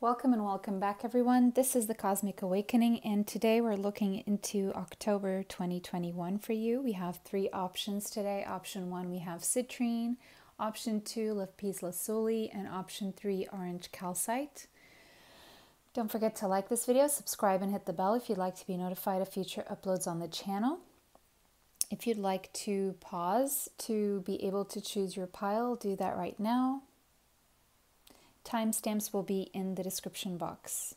Welcome and welcome back, everyone. This is the Cosmic Awakening, and today we're looking into October 2021 for you. We have three options today. Option 1, we have citrine. Option 2, lapis lazuli, and option 3, orange calcite. Don't forget to like this video, subscribe, and hit the bell if you'd like to be notified of future uploads on the channel. If you'd like to pause to be able to choose your pile, do that right now. Timestamps will be in the description box.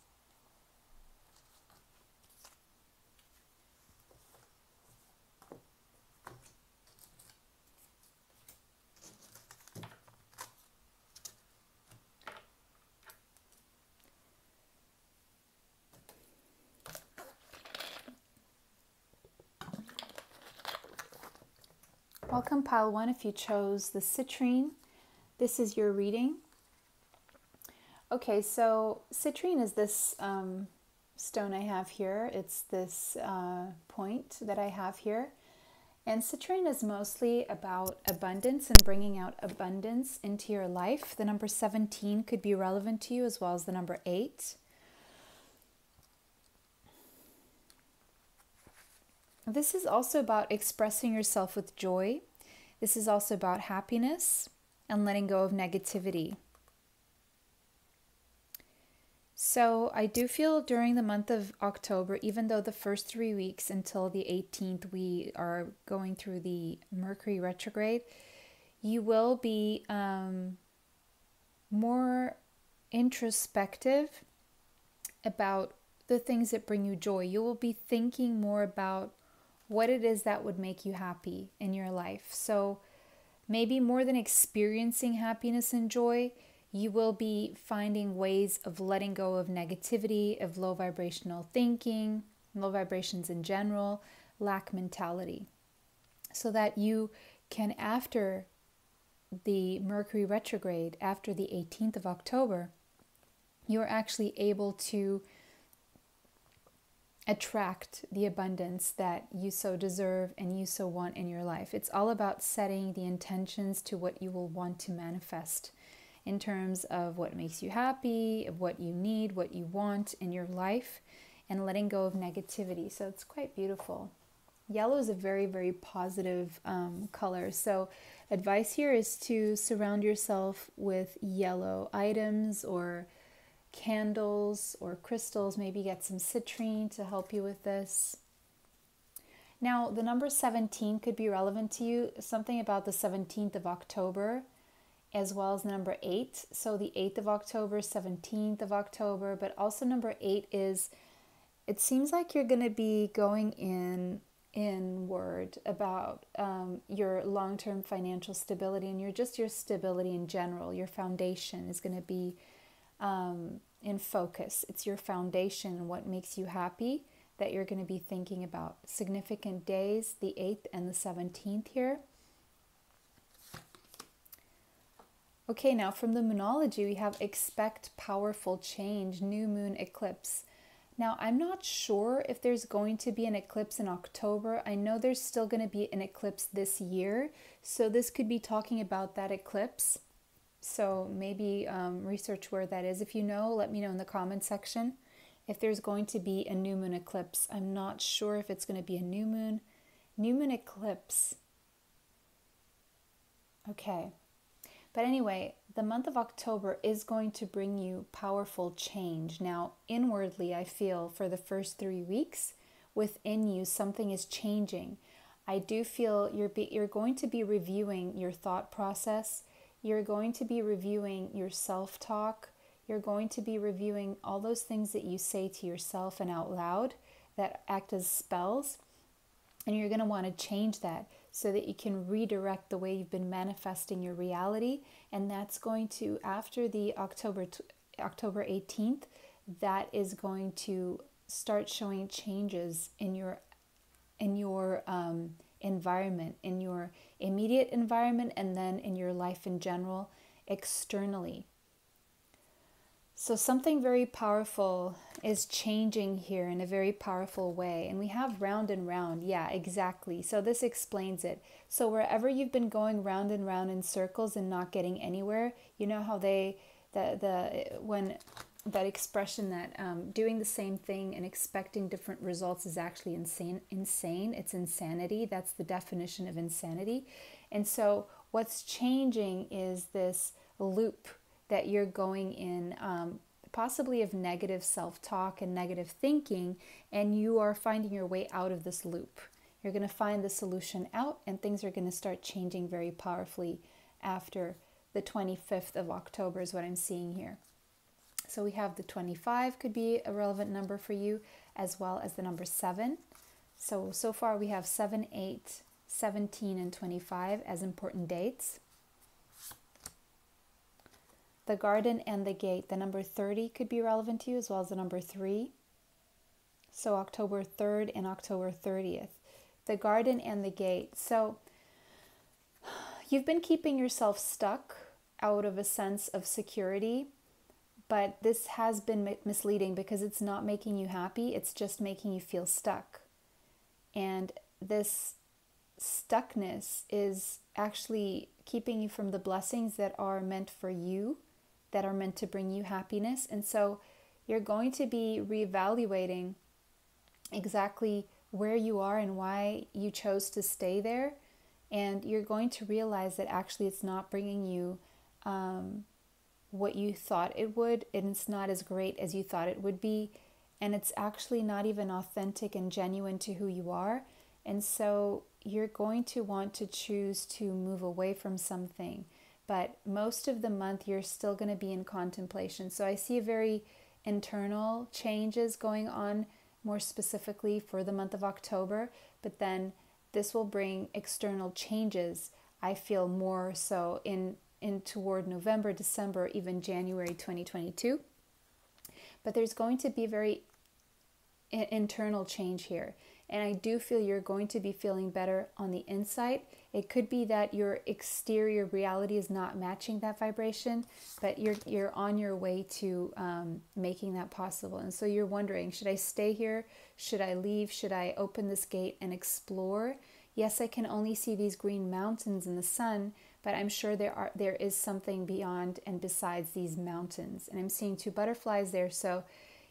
Welcome, pile 1, if you chose the citrine. This is your reading. Okay, so citrine is this stone I have here. It's this point that I have here. And citrine is mostly about abundance and bringing out abundance into your life. The number 17 could be relevant to you, as well as the number 8. This is also about expressing yourself with joy. This is also about happiness and letting go of negativity. So I do feel during the month of October, even though the first 3 weeks until the 18th, we are going through the Mercury retrograde, you will be more introspective about the things that bring you joy. You will be thinking more about what it is that would make you happy in your life. So maybe more than experiencing happiness and joy, you will be finding ways of letting go of negativity, of low vibrational thinking, low vibrations in general, lack mentality. So that you can, after the Mercury retrograde, after the 18th of October, you're actually able to attract the abundance that you so deserve and you so want in your life. It's all about setting the intentions to what you will want to manifest in terms of what makes you happy, of what you need, what you want in your life, and letting go of negativity. So it's quite beautiful. Yellow is a very, very positive color. So advice here is to surround yourself with yellow items or candles or crystals. Maybe get some citrine to help you with this. Now, the number 17 could be relevant to you. Something about the 17th of October, as well as the number 8. So the 8th of October, 17th of October, but also number 8 is, it seems like you're going to be going inward about your long-term financial stability and your stability in general. Your foundation is going to be in focus. It's your foundation and what makes you happy that you're going to be thinking about. Significant days, the 8th and the 17th here. Okay, now from the Moonology, we have expect powerful change, new moon eclipse. Now, I'm not sure if there's going to be an eclipse in October. I know there's still going to be an eclipse this year. So this could be talking about that eclipse. So maybe research where that is. If you know, let me know in the comment section if there's going to be a new moon eclipse. I'm not sure if it's going to be a new moon eclipse. Okay. But anyway, the month of October is going to bring you powerful change. Now, inwardly, I feel for the first 3 weeks, within you, something is changing. I do feel you're going to be reviewing your thought process. You're going to be reviewing your self-talk. You're going to be reviewing all those things that you say to yourself and out loud that act as spells. And you're going to want to change that so that you can redirect the way you've been manifesting your reality. And that's going to, after the October 18th, that is going to start showing changes in your environment, in your immediate environment, and then in your life in general, externally. So something very powerful is changing here in a very powerful way. And we have round and round. Yeah, exactly. So this explains it. So wherever you've been going round and round in circles and not getting anywhere, you know how when that expression that doing the same thing and expecting different results is actually insane. It's insanity. That's the definition of insanity. And so what's changing is this loop that you're going in, possibly of negative self-talk and negative thinking, and you are finding your way out of this loop. You're going to find the solution out, and things are going to start changing very powerfully after the 25th of October is what I'm seeing here. So we have the 25 could be a relevant number for you, as well as the number 7. So far we have 7, 8, 17, and 25 as important dates. The garden and the gate, the number 30 could be relevant to you, as well as the number 3. So October 3rd and October 30th. The garden and the gate. So you've been keeping yourself stuck out of a sense of security, but this has been misleading because it's not making you happy. It's just making you feel stuck. And this stuckness is actually keeping you from the blessings that are meant for you, that are meant to bring you happiness. And so you're going to be reevaluating exactly where you are and why you chose to stay there. And you're going to realize that actually it's not bringing you what you thought it would, and it's not as great as you thought it would be. And it's actually not even authentic and genuine to who you are. And so you're going to want to choose to move away from something. But most of the month, you're still going to be in contemplation. So I see very internal changes going on, more specifically for the month of October. But then this will bring external changes, I feel, more so in toward November, December, even January 2022. But there's going to be very internal change here. And I do feel you're going to be feeling better on the inside. It could be that your exterior reality is not matching that vibration, but you're on your way to making that possible. And so you're wondering, should I stay here? Should I leave? Should I open this gate and explore? Yes, I can only see these green mountains in the sun, but I'm sure there is something beyond and besides these mountains. And I'm seeing 2 butterflies there. So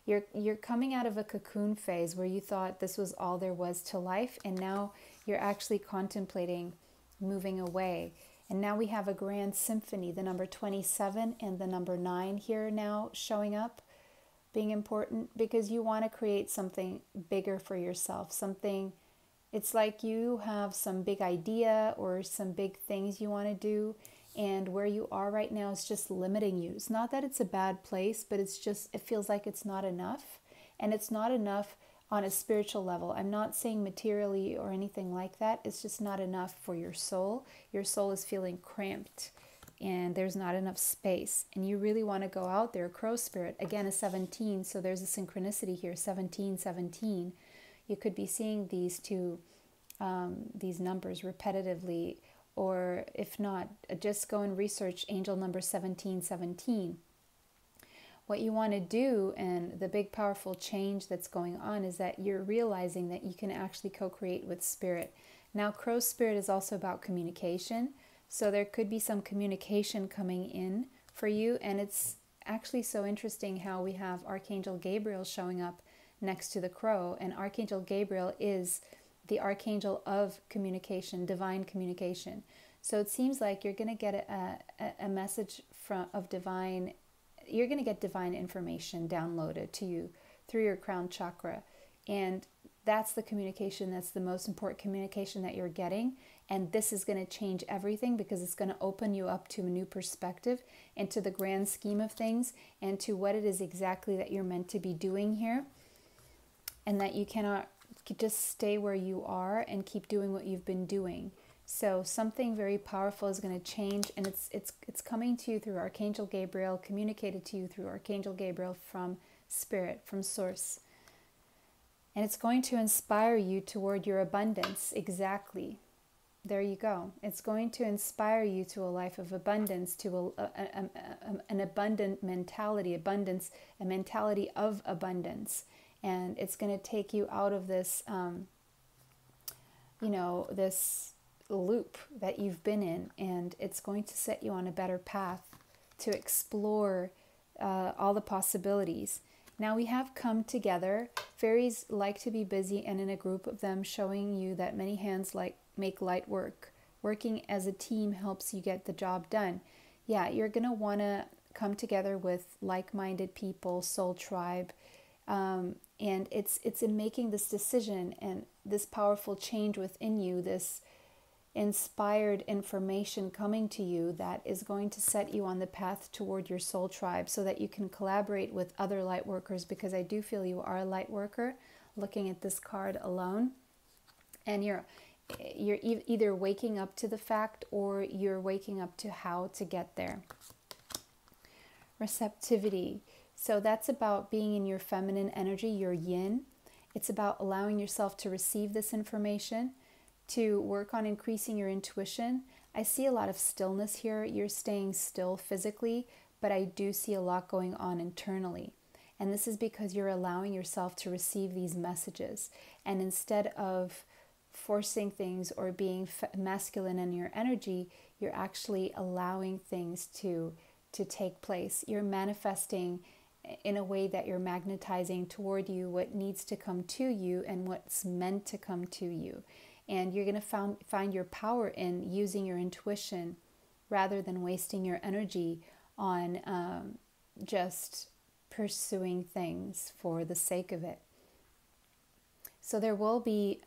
you're coming out of a cocoon phase where you thought this was all there was to life, and now you're actually contemplating moving away. And now we have a grand symphony, the number 27 and the number 9 here now showing up, being important because you want to create something bigger for yourself, something. It's like you have some big idea or some big things you want to do, and where you are right now is just limiting you. It's not that it's a bad place, but it's just, it feels like it's not enough. And it's not enough on a spiritual level. I'm not saying materially or anything like that. It's just not enough for your soul. Your soul is feeling cramped and there's not enough space. And you really want to go out there. Crow spirit, again, a 17. So there's a synchronicity here, 17, 17. You could be seeing these these numbers repetitively, or if not, just go and research angel number 1717. What you want to do, and the big powerful change that's going on, is that you're realizing that you can actually co-create with spirit. Now, crow spirit is also about communication, so there could be some communication coming in for you, and it's actually so interesting how we have Archangel Gabriel showing up next to the crow, and Archangel Gabriel is the archangel of communication, divine communication. So it seems like you're going to get a message of divine, you're going to get divine information downloaded to you through your crown chakra. And that's the communication, that's the most important communication that you're getting. And this is going to change everything because it's going to open you up to a new perspective and to the grand scheme of things and to what it is exactly that you're meant to be doing here. And that you cannot just stay where you are and keep doing what you've been doing. So something very powerful is going to change, and it's coming to you through Archangel Gabriel, communicated to you through Archangel Gabriel from Spirit, from Source. And it's going to inspire you toward your abundance. Exactly. There you go. It's going to inspire you to a life of abundance, to an abundant mentality, a mentality of abundance. And it's going to take you out of this, this loop that you've been in. And it's going to set you on a better path to explore all the possibilities. Now we have come together. Fairies like to be busy, and in a group of them, showing you that many hands make light work. Working as a team helps you get the job done. Yeah, you're going to want to come together with like-minded people, soul tribe, and it's in making this decision and this powerful change within you, this inspired information coming to you that is going to set you on the path toward your soul tribe so that you can collaborate with other light workers, because I do feel you are a light worker looking at this card alone, and you're either waking up to the fact or you're waking up to how to get there. Receptivity. So that's about being in your feminine energy, your yin. It's about allowing yourself to receive this information, to work on increasing your intuition. I see a lot of stillness here. You're staying still physically, but I do see a lot going on internally. And this is because you're allowing yourself to receive these messages. And instead of forcing things or being masculine in your energy, you're actually allowing things to take place. You're manifesting in a way that you're magnetizing toward you what needs to come to you and what's meant to come to you. And you're going to find your power in using your intuition rather than wasting your energy on just pursuing things for the sake of it. So there will be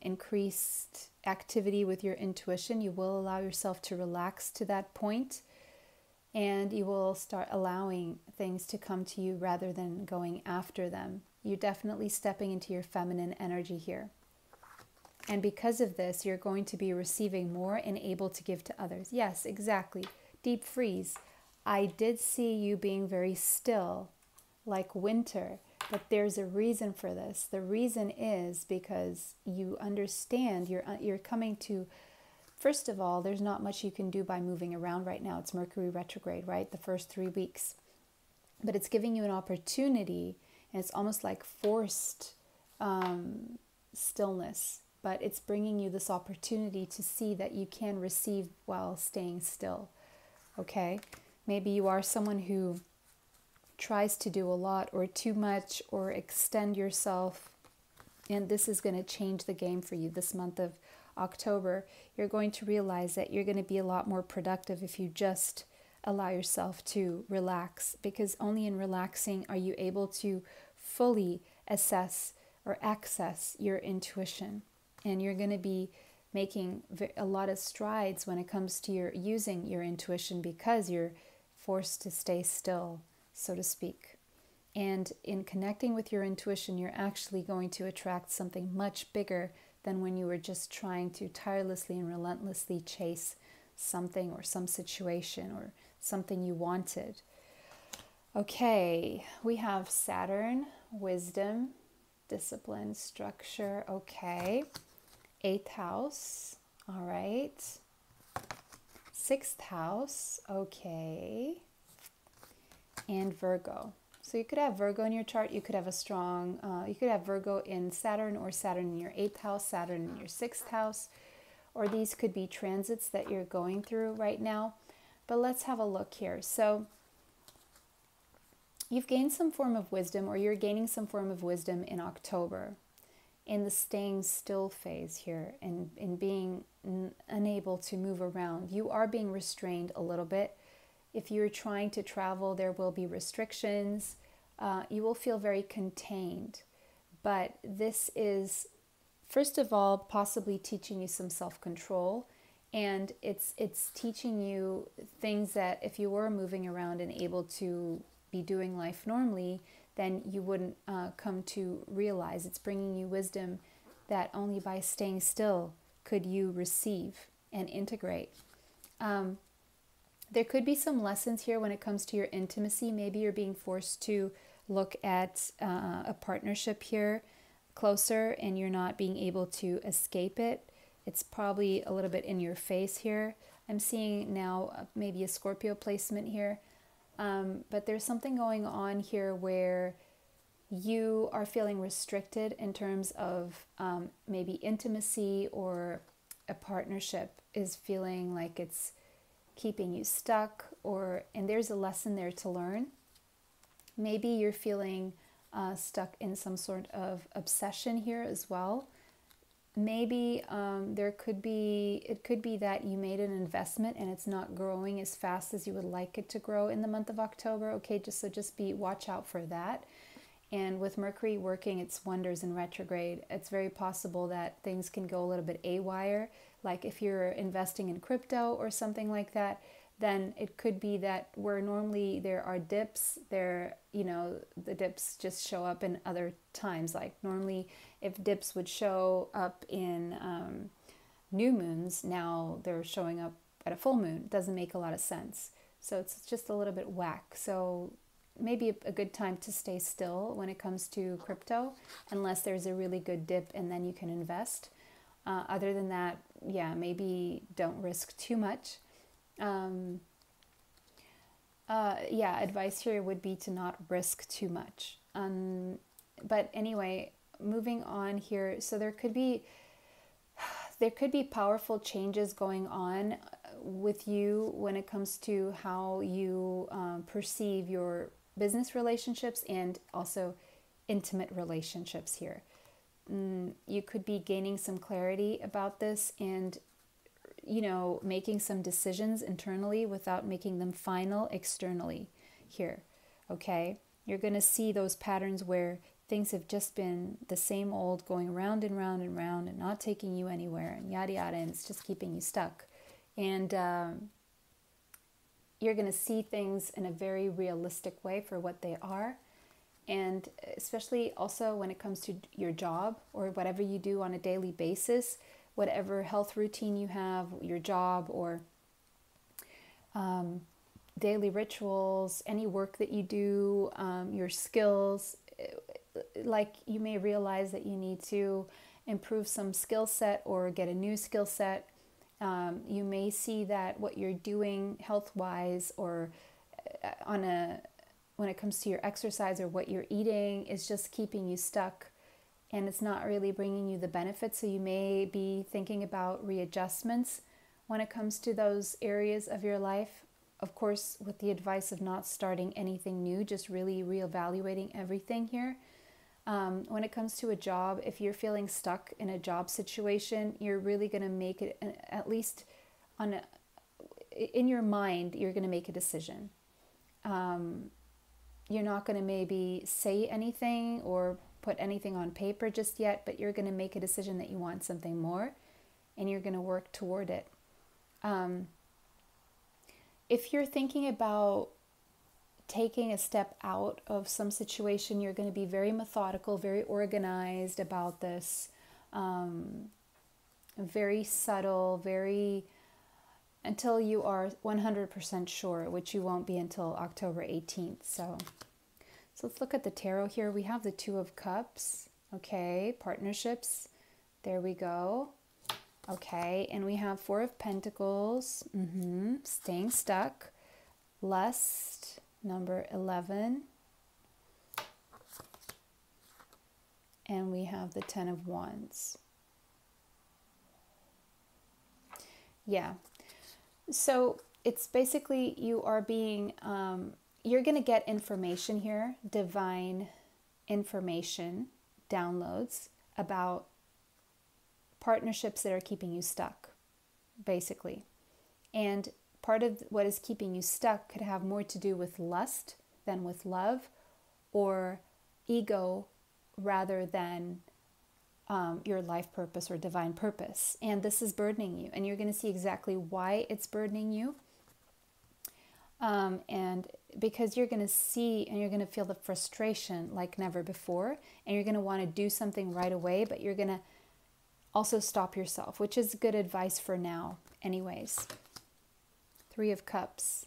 increased activity with your intuition. You will allow yourself to relax to that point, and you will start allowing things to come to you rather than going after them. You're definitely stepping into your feminine energy here. And because of this, you're going to be receiving more and able to give to others. Yes, exactly. Deep freeze. I did see you being very still, like winter, but there's a reason for this. The reason is because you understand you're coming to, first of all, there's not much you can do by moving around right now. It's Mercury retrograde, right? The first 3 weeks. But it's giving you an opportunity, and it's almost like forced stillness. But it's bringing you this opportunity to see that you can receive while staying still, okay? Maybe you are someone who tries to do a lot or too much or extend yourself, and this is going to change the game for you this month of October. You're going to realize that you're going to be a lot more productive if you just allow yourself to relax, because only in relaxing are you able to fully assess or access your intuition. And you're going to be making a lot of strides when it comes to using your intuition, because you're forced to stay still, so to speak. And in connecting with your intuition, you're actually going to attract something much bigger than when you were just trying to tirelessly and relentlessly chase something or some situation or something you wanted. Okay, we have Saturn, wisdom, discipline, structure. Okay. 8th house, all right. 6th house, okay. And Virgo. So you could have Virgo in your chart. You could have a strong, you could have Virgo in Saturn, or Saturn in your 8th house, Saturn in your 6th house. Or these could be transits that you're going through right now. But let's have a look here. So you've gained some form of wisdom, or you're gaining some form of wisdom in October, in the staying still phase here, and in being unable to move around. You are being restrained a little bit. If you're trying to travel, there will be restrictions. You will feel very contained. But this is, first of all, possibly teaching you some self-control. And it's teaching you things that if you were moving around and able to be doing life normally, then you wouldn't come to realize. It's bringing you wisdom that only by staying still could you receive and integrate. There could be some lessons here when it comes to your intimacy. Maybe you're being forced to look at a partnership here closer, and you're not being able to escape it. It's probably a little bit in your face here. I'm seeing now maybe a Scorpio placement here. But there's something going on here where you are feeling restricted in terms of maybe intimacy, or a partnership is feeling like it's keeping you stuck, and there's a lesson there to learn. Maybe you're feeling stuck in some sort of obsession here as well. Maybe it could be that you made an investment and it's not growing as fast as you would like it to grow in the month of October. Okay, watch out for that. And with Mercury working its wonders in retrograde, it's very possible that things can go a little bit awry. Like if you're investing in crypto or something like that, then it could be that where normally there are dips, the dips just show up in other times. Like normally if dips would show up in new moons, now they're showing up at a full moon. It doesn't make a lot of sense. So it's just a little bit whack. So maybe a good time to stay still when it comes to crypto, unless there's a really good dip and then you can invest. Other than that, yeah, maybe don't risk too much. Advice here would be to not risk too much. But anyway, moving on here. So there could be powerful changes going on with you when it comes to how you perceive your business relationships and also intimate relationships here. You could be gaining some clarity about this and making some decisions internally without making them final externally here. Okay, you're going to see those patterns where things have just been the same old, going round and round and round and not taking you anywhere and yada yada, and it's just keeping you stuck. And you're going to see things in a very realistic way for what they are. And especially also when it comes to your job or whatever you do on a daily basis, whatever health routine you have, your job or daily rituals, any work that you do, your skills, like you may realize that you need to improve some skill set or get a new skill set. You may see that what you're doing health-wise or when it comes to your exercise or what you're eating is just keeping you stuck and it's not really bringing you the benefits. So you may be thinking about readjustments when it comes to those areas of your life. Of course, with the advice of not starting anything new, just really reevaluating everything here. When it comes to a job, if you're feeling stuck in a job situation, you're really going to make it, at least in your mind, you're going to make a decision. You're not going to maybe say anything or put anything on paper just yet, but you're going to make a decision that you want something more and you're going to work toward it. If you're thinking about taking a step out of some situation, you're going to be very methodical, very organized about this, very subtle, until you are 100% sure, which you won't be until October 18th. So let's look at the tarot here. We have the Two of Cups. Okay, partnerships. There we go. Okay, and we have Four of Pentacles. Staying stuck. Lust, number 11. And we have the Ten of Wands. Yeah. So it's basically you are being, you're going to get information here, divine information, downloads about partnerships that are keeping you stuck, basically. And part of what is keeping you stuck could have more to do with lust than with love, or ego rather than your life purpose or divine purpose. And this is burdening you, and you're going to see exactly why it's burdening you. And because you're going to see and you're going to feel the frustration like never before, and you're going to want to do something right away, but you're going to also stop yourself, which is good advice for now anyways. Three of Cups.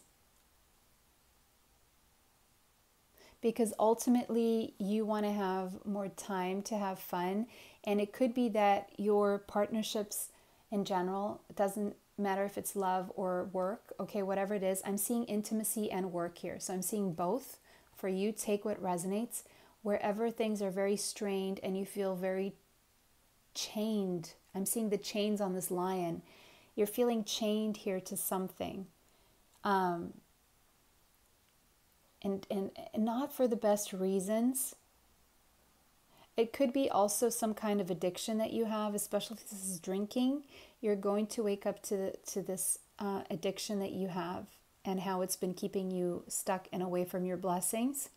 Because ultimately you want to have more time to have fun. And it could be that your partnerships in general, it doesn't matter if it's love or work, okay, whatever it is. I'm seeing intimacy and work here. So I'm seeing both for you. Take what resonates. Wherever things are very strained and you feel very chained. I'm seeing the chains on this lion. You're feeling chained here to something. and not for the best reasons. It could be also some kind of addiction that you have, especially if this is drinking. You're going to wake up to this addiction that you have and how it's been keeping you stuck and away from your blessings.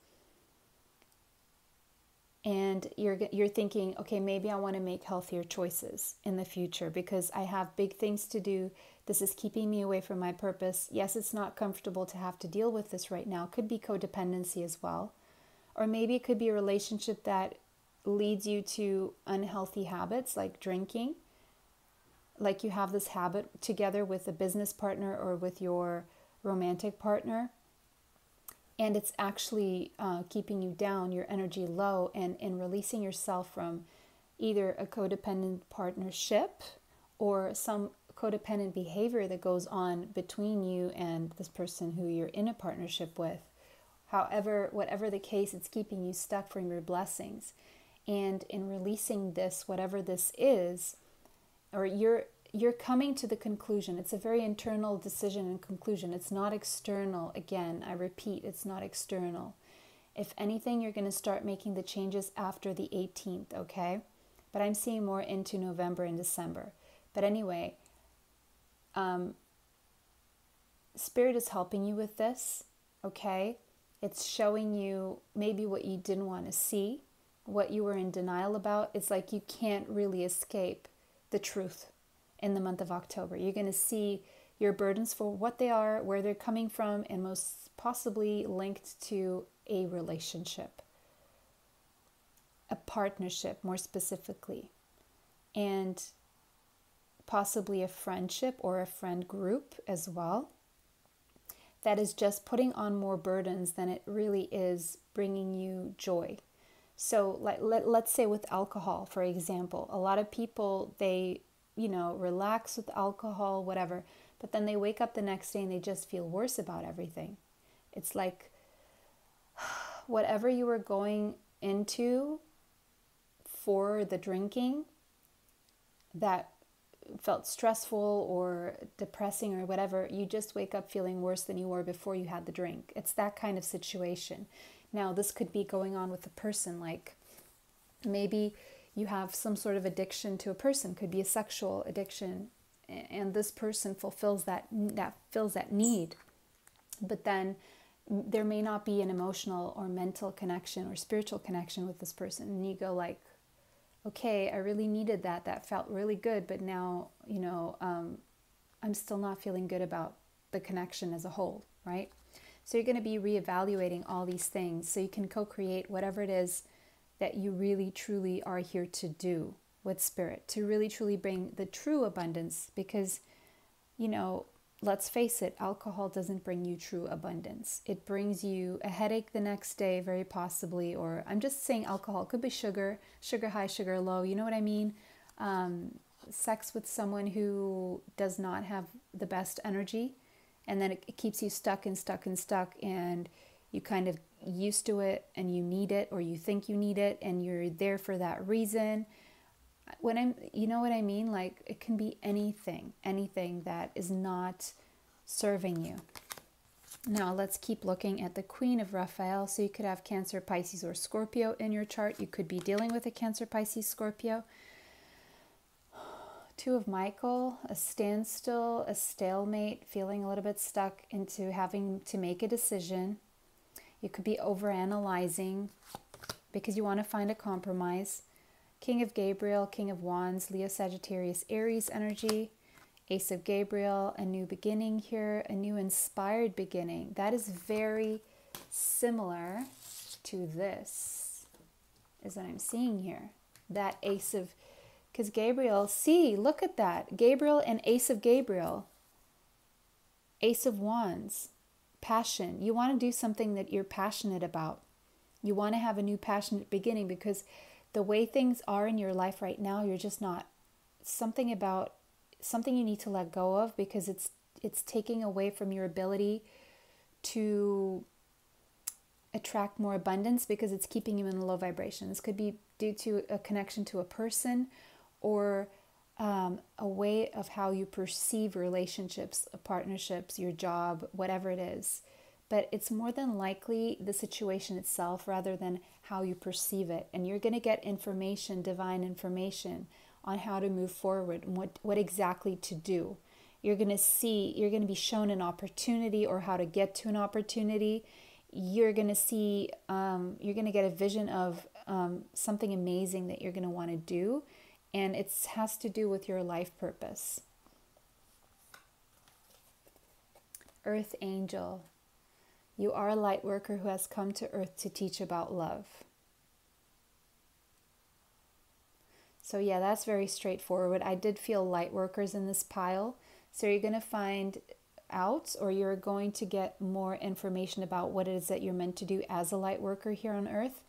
And you're thinking, okay, maybe I want to make healthier choices in the future because I have big things to do. This is keeping me away from my purpose. Yes, it's not comfortable to have to deal with this right now. It could be codependency as well. Or maybe it could be a relationship that leads you to unhealthy habits like drinking. Like you have this habit together with a business partner or with your romantic partner. And it's actually keeping you down, your energy low, and releasing yourself from either a codependent partnership or some codependent behavior that goes on between you and this person who you're in a partnership with. However, whatever the case, it's keeping you stuck from your blessings. And in releasing this, whatever this is, or you're coming to the conclusion. It's a very internal decision and conclusion. It's not external. Again, I repeat, it's not external. If anything, you're going to start making the changes after the 18th, okay? But I'm seeing more into November and December. But anyway, Spirit is helping you with this, okay? It's showing you maybe what you didn't want to see, what you were in denial about. It's like you can't really escape the truth in the month of October. You're going to see your burdens for what they are, where they're coming from, and most possibly linked to a relationship, a partnership more specifically, and possibly a friendship or a friend group as well. That is just putting on more burdens than it really is bringing you joy. So let's say with alcohol, for example, a lot of people, they relax with alcohol, whatever, but then they wake up the next day and they just feel worse about everything. It's like whatever you were going into for the drinking that felt stressful or depressing or whatever, you just wake up feeling worse than you were before you had the drink. It's that kind of situation. Now, this could be going on with a person, like maybe you have some sort of addiction to a person, could be a sexual addiction, and this person fulfills that fills that need. But then there may not be an emotional or mental connection or spiritual connection with this person. And you go like, okay, I really needed that. That felt really good. But now, I'm still not feeling good about the connection as a whole, right? So you're going to be reevaluating all these things so you can co-create whatever it is that you really truly are here to do with Spirit, to really truly bring the true abundance. Because, let's face it, alcohol doesn't bring you true abundance. It brings you a headache the next day, very possibly, or I'm just saying alcohol. It could be sugar high, sugar low, you know what I mean? Sex with someone who does not have the best energy, and then it keeps you stuck, and you kind of used to it and you need it, or you think you need it and you're there for that reason. You know what I mean? Like, it can be anything that is not serving you. Now let's keep looking at the Queen of Raphael. So you could have Cancer, Pisces, or Scorpio in your chart. You could be dealing with a Cancer, Pisces, Scorpio. Two of Michael, a standstill, a stalemate, feeling a little bit stuck into having to make a decision. You could be overanalyzing because you want to find a compromise. King of Gabriel, King of Wands, Leo, Sagittarius, Aries energy. Ace of Gabriel, a new beginning here, a new inspired beginning. That is very similar to this, is what I'm seeing here. That Ace of, because Gabriel, see, look at that. Gabriel and Ace of Gabriel. Ace of Wands, passion. You want to do something that you're passionate about. You want to have a new passionate beginning, because the way things are in your life right now, you're just not. Something you need to let go of, because it's taking away from your ability to attract more abundance, because it's keeping you in a low vibration. This could be due to a connection to a person, or a way of how you perceive relationships, partnerships, your job, whatever it is. but it's more than likely the situation itself rather than how you perceive it. And you're going to get information, divine information, on how to move forward and what exactly to do. You're going to be shown an opportunity or how to get to an opportunity. You're going to see, you're going to get a vision of something amazing that you're going to want to do. And it has to do with your life purpose. Earth Angel. You are a light worker who has come to Earth to teach about love. So yeah, that's very straightforward. I did feel light workers in this pile. So you're going to find out, or you're going to get more information about what it is that you're meant to do as a light worker here on Earth.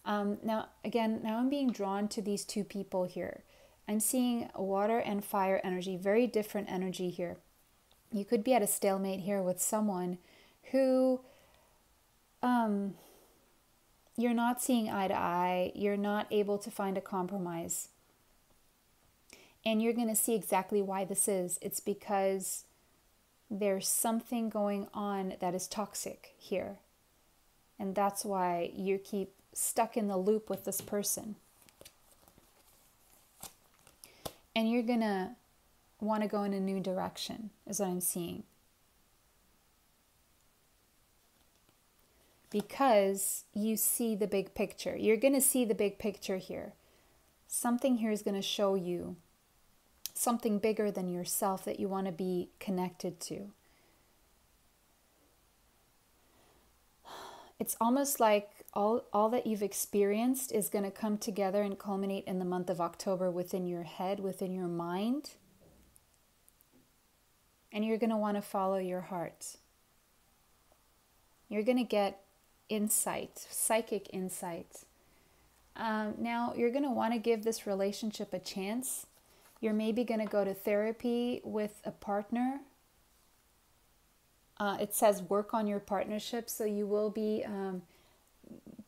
Now I'm being drawn to these two people here. I'm seeing water and fire energy, very different energy here. You could be at a stalemate here with someone who you're not seeing eye to eye. You're not able to find a compromise. And you're going to see exactly why this is. It's because there's something going on that is toxic here. And that's why you keep stuck in the loop with this person. And you're going to want to go in a new direction, is what I'm seeing. Because you see the big picture. You're going to see the big picture here. Something here is going to show you something bigger than yourself that you want to be connected to. It's almost like all that you've experienced is going to come together and culminate in the month of October within your head, within your mind. And you're going to want to follow your heart. You're going to get insight, psychic insight. Now, you're going to want to give this relationship a chance. You're maybe going to go to therapy with a partner. It says work on your partnership, so you will be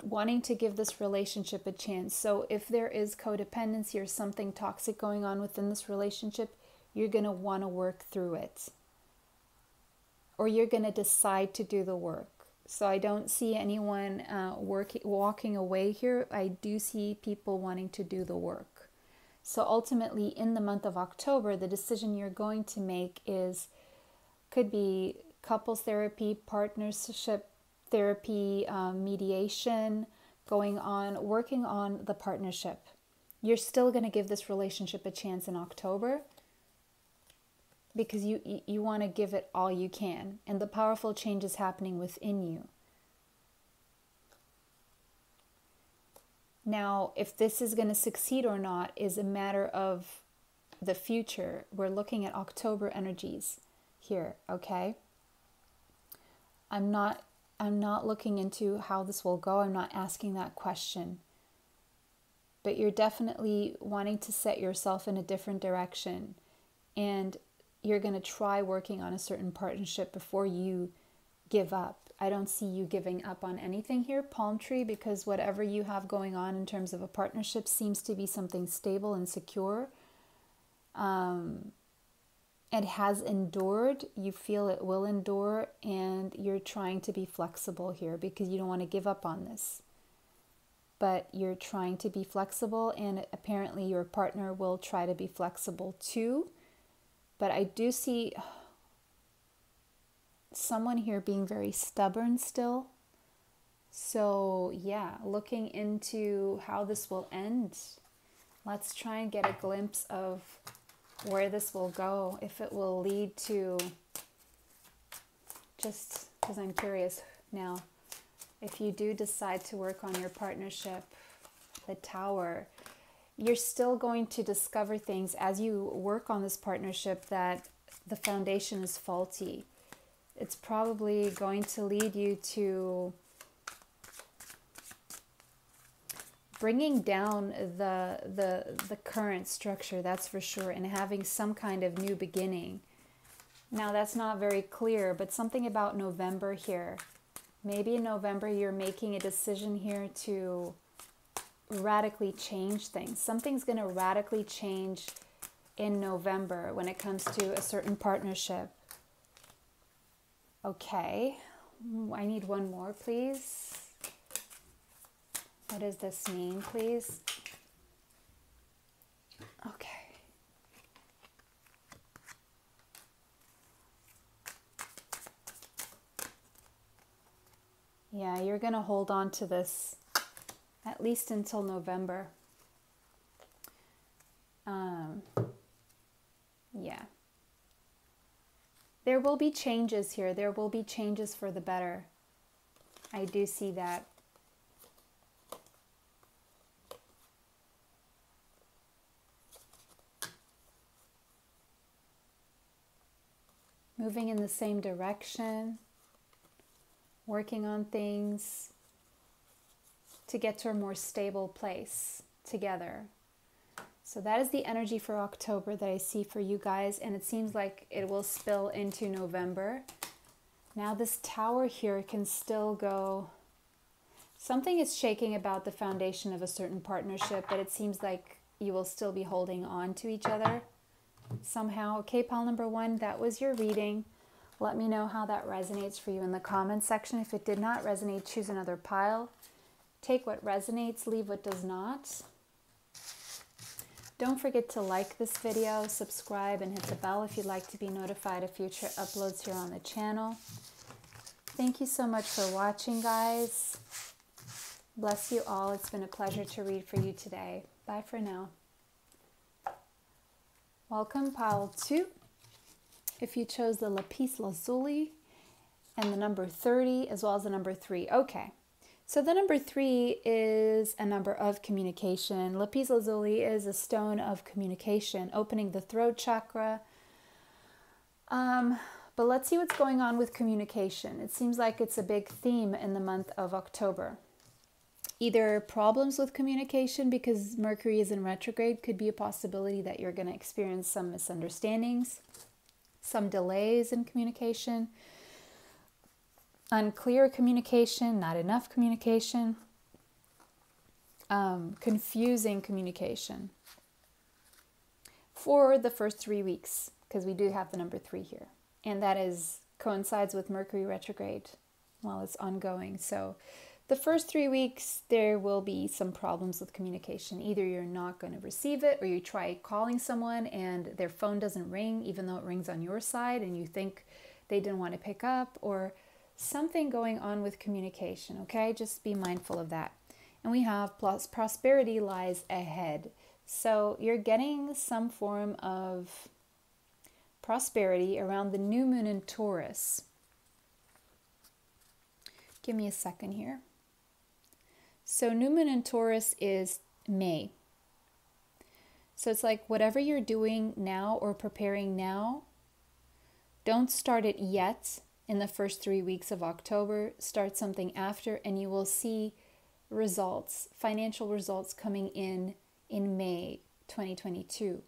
wanting to give this relationship a chance. So if there is codependency or something toxic going on within this relationship, you're going to want to work through it. Or you're going to decide to do the work. So I don't see anyone walking away here. I do see people wanting to do the work. So ultimately, in the month of October, the decision you're going to make could be couples therapy, partnership therapy, mediation, working on the partnership. You're still going to give this relationship a chance in October because you want to give it all you can. And the powerful change is happening within you. Now, if this is going to succeed or not is a matter of the future. We're looking at October energies here, okay? I'm not looking into how this will go. I'm not asking that question. But you're definitely wanting to set yourself in a different direction. And you're going to try working on a certain partnership before you give up. I don't see you giving up on anything here, palm tree, because whatever you have going on in terms of a partnership seems to be something stable and secure. It has endured. You feel it will endure, and you're trying to be flexible here because you don't want to give up on this. But you're trying to be flexible, and apparently your partner will try to be flexible too. But I do see someone here being very stubborn still. So yeah, looking into how this will end. Let's try and get a glimpse of where this will go. If it will lead to, just because I'm curious now, if you do decide to work on your partnership, the Tower, you're still going to discover things as you work on this partnership that the foundation is faulty. It's probably going to lead you to bringing down the current structure, that's for sure, and having some kind of new beginning. Now, that's not very clear, but something about November here. Maybe in November you're making a decision here to radically change things. Something's going to radically change in November when it comes to a certain partnership. Okay, I need one more, please. What does this mean, please? Okay. Yeah, you're going to hold on to this at least until November. Yeah. There will be changes here. There will be changes for the better. I do see that. Moving in the same direction, working on things to get to a more stable place together. So that is the energy for October that I see for you guys, and it seems like it will spill into November. Now this Tower here can still go, something is shaking about the foundation of a certain partnership, but it seems like you will still be holding on to each other somehow. Okay, pile number 1, that was your reading. Let me know how that resonates for you in the comments section. If it did not resonate, choose another pile. Take what resonates, leave what does not. Don't forget to like this video, subscribe, and hit the bell if you'd like to be notified of future uploads here on the channel. Thank you so much for watching, guys. Bless you all. It's been a pleasure to read for you today. Bye for now. Welcome, pile 2. If you chose the lapis lazuli and the number 30 as well as the number 3. Okay. So the number 3 is a number of communication. Lapis lazuli is a stone of communication, opening the throat chakra. But let's see what's going on with communication. It seems like it's a big theme in the month of October. Either problems with communication because Mercury is in retrograde, could be a possibility that you're going to experience some misunderstandings, some delays in communication. Unclear communication, not enough communication, confusing communication for the first 3 weeks, because we do have the number 3 here. And that coincides with Mercury retrograde while it's ongoing. So the first 3 weeks, there will be some problems with communication. Either you're not going to receive it, or you try calling someone and their phone doesn't ring, even though it rings on your side and you think they didn't want to pick up, or something going on with communication, okay? Just be mindful of that. And we have prosperity lies ahead. So you're getting some form of prosperity around the new moon in Taurus. Give me a second here. So new moon in Taurus is May. So it's like whatever you're doing now or preparing now, don't start it yet. In the first 3 weeks of October, start something after, and you will see results, financial results coming in May 2022,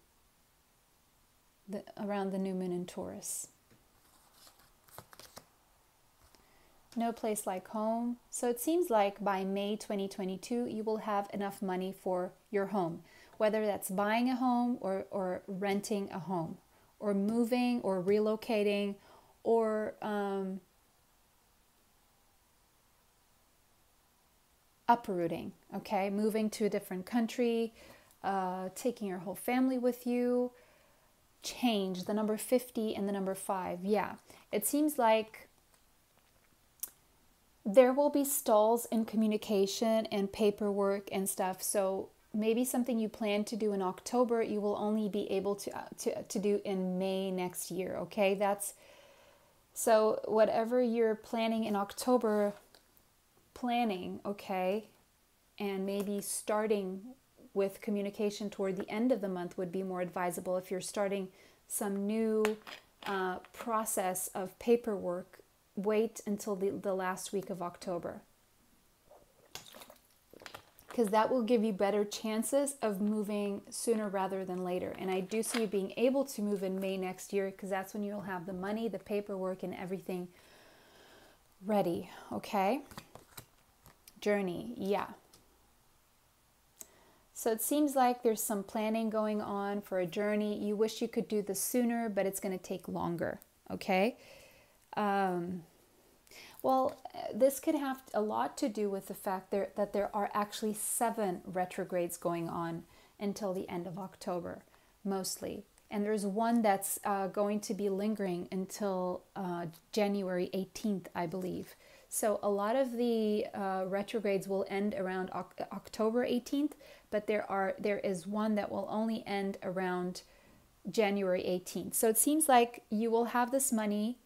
around the new moon in Taurus. No place like home. So it seems like by May 2022, you will have enough money for your home, whether that's buying a home or renting a home, or moving or relocating, or uprooting, okay? Moving to a different country, taking your whole family with you. Change, the number 50 and the number 5. Yeah, it seems like there will be stalls in communication and paperwork and stuff. So maybe something you plan to do in October, you will only be able to do in May next year, okay? So whatever you're planning in October, okay, and maybe starting with communication toward the end of the month would be more advisable. If you're starting some new process of paperwork, wait until the last week of October, because that will give you better chances of moving sooner rather than later. And I do see you being able to move in May next year, because that's when you'll have the money, the paperwork, and everything ready, okay? Journey, yeah. So it seems like there's some planning going on for a journey. You wish you could do this sooner, but it's going to take longer, okay? Well, this could have a lot to do with the fact that there are actually 7 retrogrades going on until the end of October, mostly. And there's one that's going to be lingering until January 18th, I believe. So a lot of the retrogrades will end around October 18th, but there is one that will only end around January 18th. So it seems like you will have this money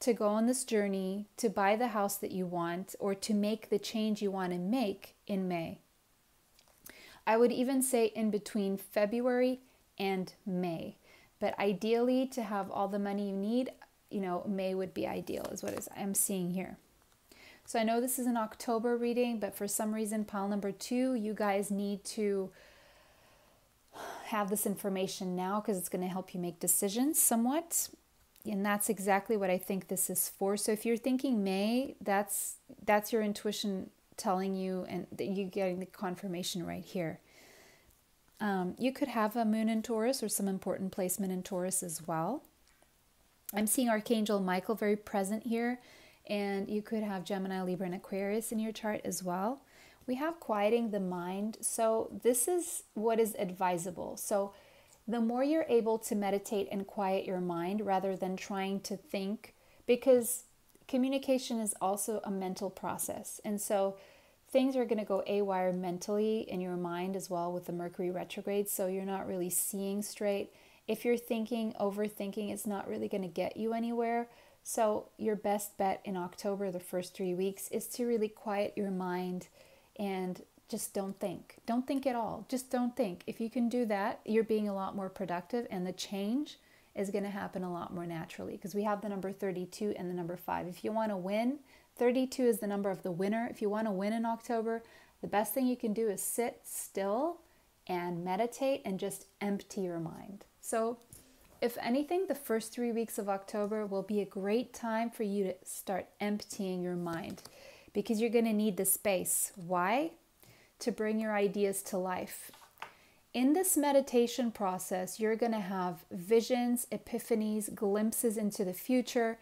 to go on this journey to buy the house that you want or to make the change you want to make in May. I would even say in between February and May. But ideally, to have all the money you need, May would be ideal, is what I'm seeing here. So I know this is an October reading, but for some reason, pile number 2, you guys need to have this information now because it's going to help you make decisions somewhat. And that's exactly what I think this is for. So if you're thinking May, that's your intuition telling you, and that you're getting the confirmation right here. You could have a moon in Taurus or some important placement in Taurus as well. I'm seeing Archangel Michael very present here, and you could have Gemini, Libra, and Aquarius in your chart as well. We have quieting the mind. So this is what is advisable. So the more you're able to meditate and quiet your mind rather than trying to think, because communication is also a mental process. And so things are going to go awry mentally in your mind as well with the Mercury retrograde. So you're not really seeing straight. If you're thinking, overthinking, it's not really going to get you anywhere. So your best bet in October, the first 3 weeks, is to really quiet your mind and just don't think. Don't think at all. Just don't think. If you can do that, you're being a lot more productive, and the change is going to happen a lot more naturally because we have the number 32 and the number 5. If you want to win, 32 is the number of the winner. If you want to win in October, the best thing you can do is sit still and meditate and just empty your mind. So if anything, the first 3 weeks of October will be a great time for you to start emptying your mind because you're going to need the space. Why? To bring your ideas to life. In this meditation process, you're going to have visions, epiphanies, glimpses into the future.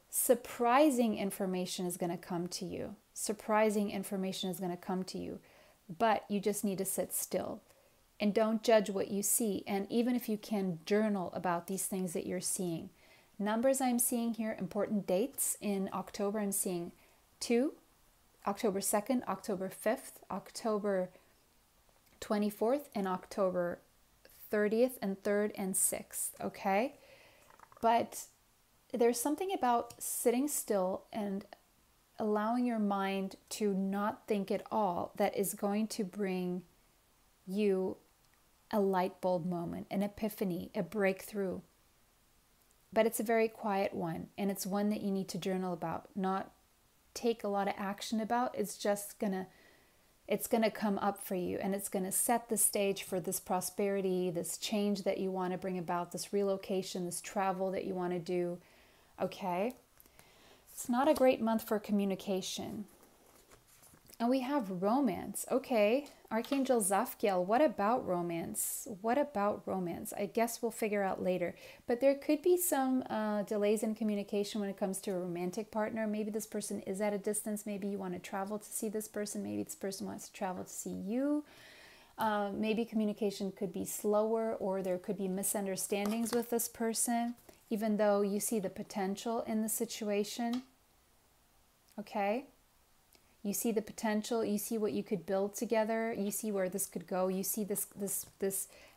Surprising information is going to come to you. Surprising information is going to come to you. But you just need to sit still. And don't judge what you see. And even if you can, journal about these things that you're seeing. Numbers I'm seeing here, important dates. In October, I'm seeing 2, October 2nd, October 5th, October 24th, and October 30th and 3rd and 6th, okay? But there's something about sitting still and allowing your mind to not think at all that is going to bring you a light bulb moment, an epiphany, a breakthrough. But it's a very quiet one, and it's one that you need to journal about, not take a lot of action about. It's just it's gonna come up for you, and it's gonna set the stage for this prosperity, this change that you want to bring about, this relocation, this travel that you want to do. Okay, it's not a great month for communication. And we have romance. Okay, Archangel Zaphiel, what about romance? What about romance? I guess we'll figure out later. But there could be some delays in communication when it comes to a romantic partner. Maybe this person is at a distance. Maybe you want to travel to see this person. Maybe this person wants to travel to see you. Maybe communication could be slower, or there could be misunderstandings with this person, even though you see the potential in the situation. Okay? You see the potential, you see what you could build together, you see where this could go, you see this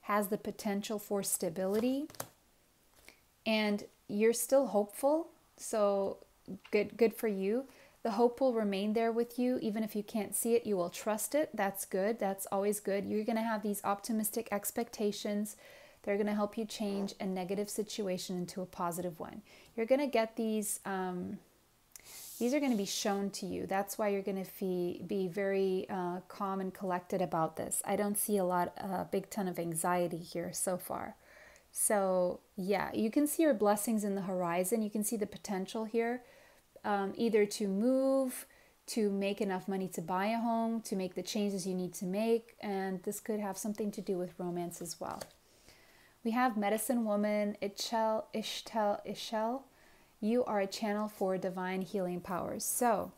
has the potential for stability, and you're still hopeful, so good for you. The hope will remain there with you, even if you can't see it, you will trust it. That's good, that's always good. You're going to have these optimistic expectations. They're going to help you change a negative situation into a positive one. You're going to get these are going to be shown to you. That's why you're going to be very calm and collected about this. I don't see a big ton of anxiety here so far. So yeah, you can see your blessings in the horizon. You can see the potential here, either to move, to make enough money to buy a home, to make the changes you need to make. And this could have something to do with romance as well. We have medicine woman, Ishtel. you are a channel for divine healing powers. So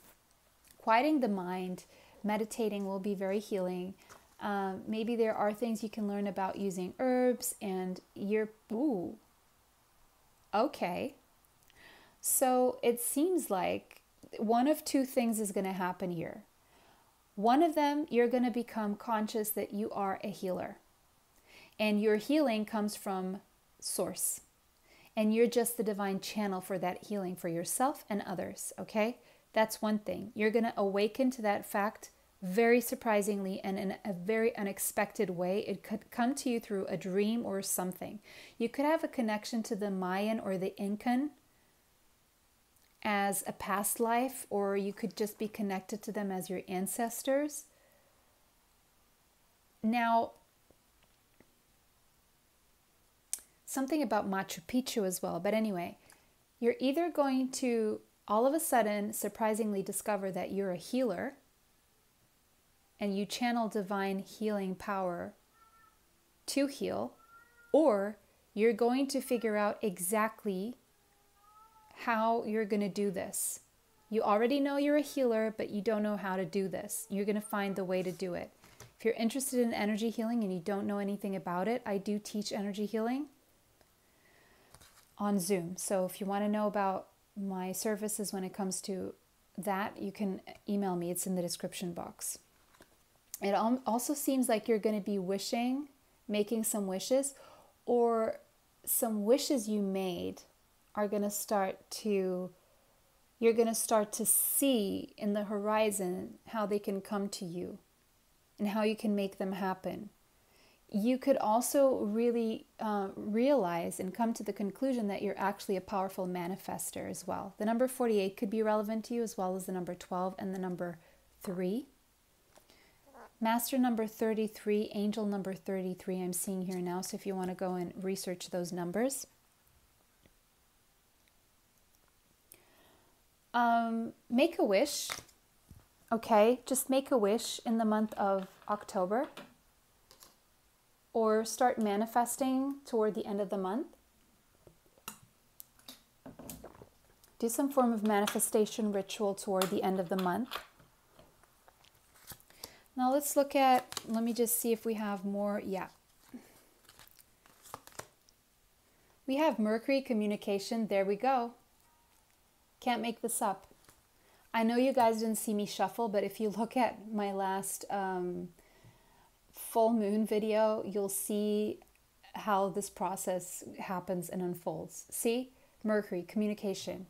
quieting the mind, meditating will be very healing. Maybe there are things you can learn about using herbs, and okay. So it seems like one of two things is going to happen here. One of them, you're going to become conscious that you are a healer, and your healing comes from source, and you're just the divine channel for that healing for yourself and others, okay? That's one thing. You're going to awaken to that fact very surprisingly and in a very unexpected way. It could come to you through a dream or something. You could have a connection to the Mayan or the Incan as a past life, or you could just be connected to them as your ancestors. Now, something about Machu Picchu as well. But anyway, you're either going to all of a sudden surprisingly discover that you're a healer and you channel divine healing power to heal, or you're going to figure out exactly how you're going to do this. You already know you're a healer, but you don't know how to do this. You're going to find the way to do it. If you're interested in energy healing and you don't know anything about it, I do teach energy healing on Zoom. So if you want to know about my services when it comes to that, you can email me. It's in the description box. It also seems like you're going to be making some wishes, or some wishes you made are going to you're going to start to see in the horizon how they can come to you and how you can make them happen. You could also really realize and come to the conclusion that you're actually a powerful manifester as well. The number 48 could be relevant to you, as well as the number 12 and the number 3. Master number 33, angel number 33, I'm seeing here now. So if you want to go and research those numbers. Make a wish. Okay, just make a wish in the month of October, or start manifesting toward the end of the month. Do some form of manifestation ritual toward the end of the month. Now let's look at, let me just see if we have more. Yeah. We have Mercury communication. There we go. Can't make this up. I know you guys didn't see me shuffle, but if you look at my last full moon video, you'll see how this process happens and unfolds. See? Mercury, communication.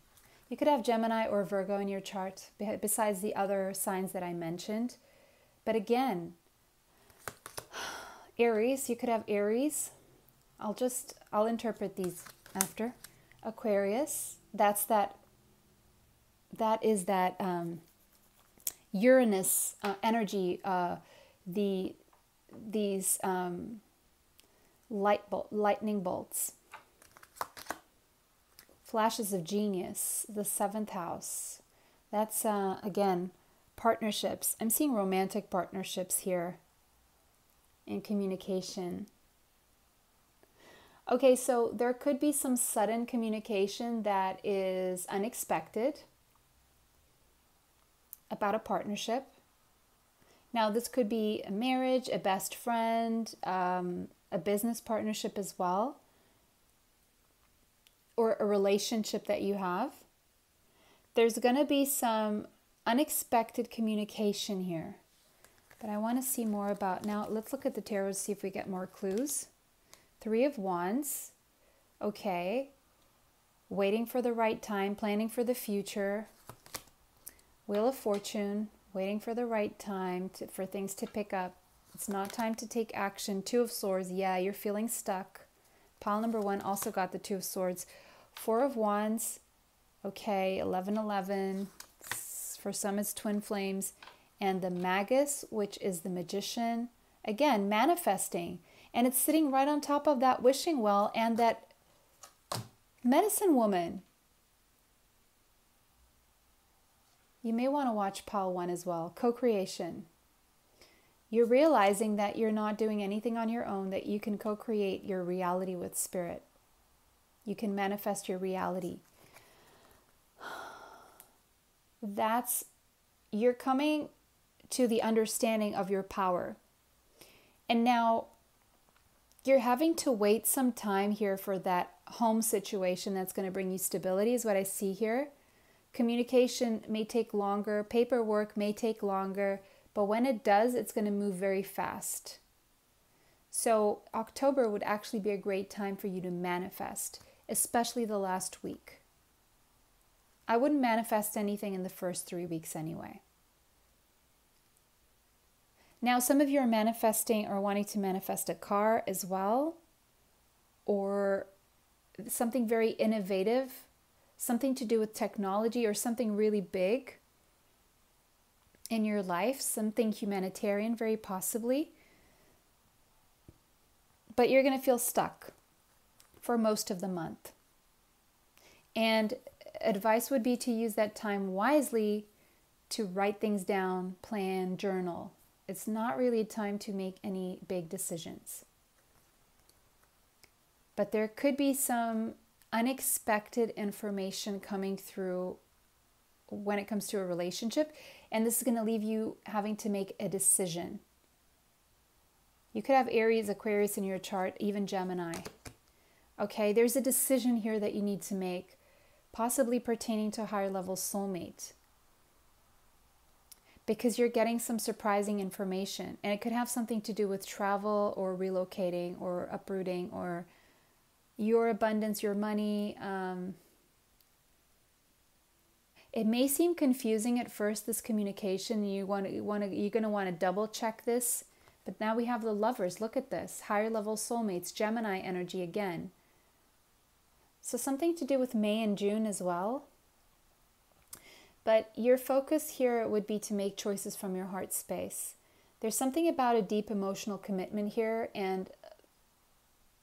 You could have Gemini or Virgo in your chart, besides the other signs that I mentioned. But again, Aries, you could have Aries. I'll interpret these after. Aquarius, that is that Uranus energy, these lightning bolts, flashes of genius, the 7th house. That's again, partnerships. I'm seeing romantic partnerships here in communication. Okay, so there could be some sudden communication that is unexpected about a partnership. Now, this could be a marriage, a best friend, a business partnership as well, or a relationship that you have. There's going to be some unexpected communication here, but I want to see more about. Now, let's look at the tarot to see if we get more clues. 3 of Wands. Okay. Waiting for the right time, planning for the future. Wheel of Fortune, waiting for the right time for things to pick up. It's not time to take action. 2 of Swords, yeah, you're feeling stuck. Pile number 1 also got the 2 of Swords. 4 of Wands, okay, 1111. For some, it's twin flames. And the Magus, which is the Magician. Again, manifesting. And it's sitting right on top of that wishing well and that medicine woman. You may want to watch pile 1 as well. Co-creation. You're realizing that you're not doing anything on your own, that you can co-create your reality with spirit. You can manifest your reality. you're coming to the understanding of your power. And now you're having to wait some time here for that home situation that's going to bring you stability, is what I see here. Communication may take longer, paperwork may take longer, but when it does, it's going to move very fast. So October would actually be a great time for you to manifest, especially the last week. I wouldn't manifest anything in the first 3 weeks anyway. Now, some of you are manifesting or wanting to manifest a car as well, or something very innovative, something to do with technology or something really big in your life, something humanitarian, very possibly. But you're going to feel stuck for most of the month. And advice would be to use that time wisely to write things down, plan, journal. It's not really a time to make any big decisions. But there could be some unexpected information coming through when it comes to a relationship, and this is going to leave you having to make a decision. You could have Aries, Aquarius in your chart, even Gemini. Okay, there's a decision here that you need to make, possibly pertaining to a higher level soulmate, because you're getting some surprising information, and it could have something to do with travel or relocating or uprooting or your abundance, your money. It may seem confusing at first, this communication. You're going to want to double check this. But now we have the Lovers. Look at this. Higher level soulmates, Gemini energy again. So something to do with May and June as well. But your focus here would be to make choices from your heart space. There's something about a deep emotional commitment here, and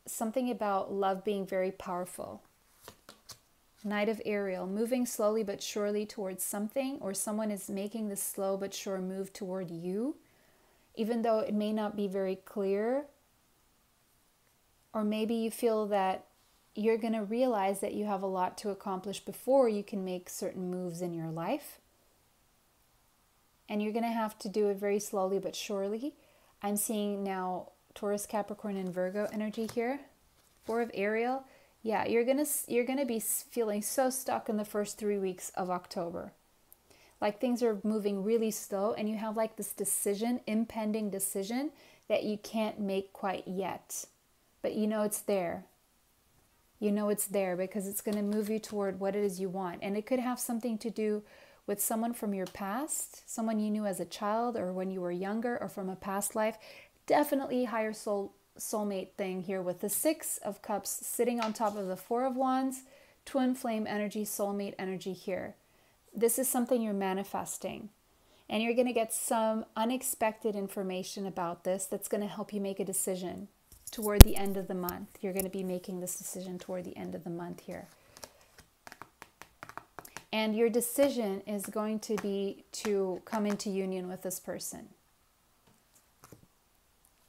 something about love being very powerful. Knight of Ariel, moving slowly but surely towards something, or someone is making this slow but sure move toward you, even though it may not be very clear. Or maybe you feel that you're going to realize that you have a lot to accomplish before you can make certain moves in your life. And you're going to have to do it very slowly but surely. I'm seeing now Taurus, Capricorn, and Virgo energy here. Four of Ariel. Yeah, you're gonna be feeling so stuck in the first 3 weeks of October. Like things are moving really slow, and you have like this impending decision that you can't make quite yet. But you know it's there. You know it's there because it's going to move you toward what it is you want. And it could have something to do with someone from your past, someone you knew as a child or when you were younger, or from a past life. Definitely higher soulmate thing here with the Six of Cups sitting on top of the Four of Wands, twin flame energy, soulmate energy here. This is something you're manifesting, and you're going to get some unexpected information about this that's going to help you make a decision toward the end of the month. You're going to be making this decision toward the end of the month here. And your decision is going to be to come into union with this person.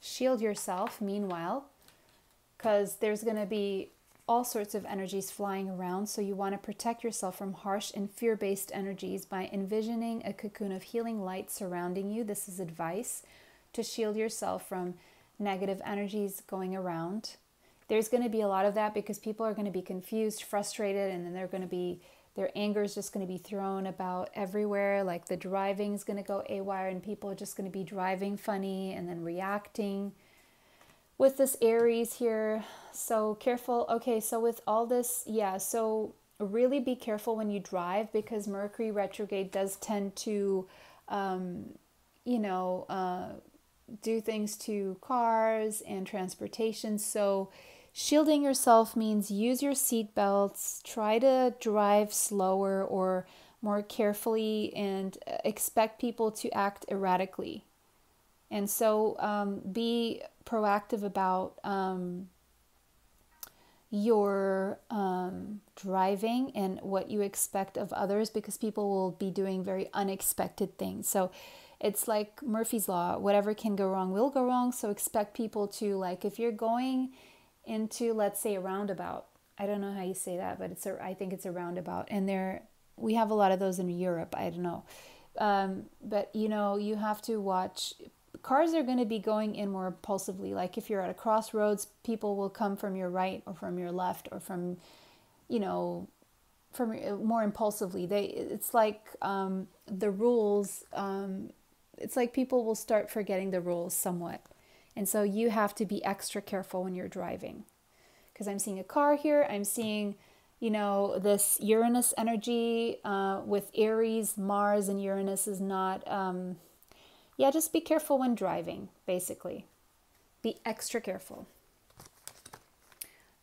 Shield yourself, meanwhile, because there's going to be all sorts of energies flying around. So you want to protect yourself from harsh and fear-based energies by envisioning a cocoon of healing light surrounding you. This is advice to shield yourself from negative energies going around. There's going to be a lot of that because people are going to be confused, frustrated, and then their anger is just going to be thrown about everywhere. Like the driving is going to go haywire, and people are just going to be driving funny and then reacting. With this Aries here, so careful. Okay, so with all this, yeah, so really be careful when you drive, because Mercury retrograde does tend to, do things to cars and transportation. So shielding yourself means use your seat belts, try to drive slower or more carefully, and expect people to act erratically. And so be proactive about your driving and what you expect of others, because people will be doing very unexpected things. So it's like Murphy's Law, whatever can go wrong will go wrong. So expect people to, like, if you're going into, let's say, a roundabout, I don't know how you say that, but I think it's a roundabout, and we have a lot of those in Europe. I don't know. But, you know, you have to watch. Cars are going to be going in more impulsively. Like if you're at a crossroads, people will come from your right or from your left or from, you know, from more impulsively. It's like the rules. It's like people will start forgetting the rules somewhat. And so you have to be extra careful when you're driving. Because I'm seeing a car here. I'm seeing, you know, this Uranus energy with Aries, Mars, and Uranus is not... yeah, just be careful when driving, basically. Be extra careful.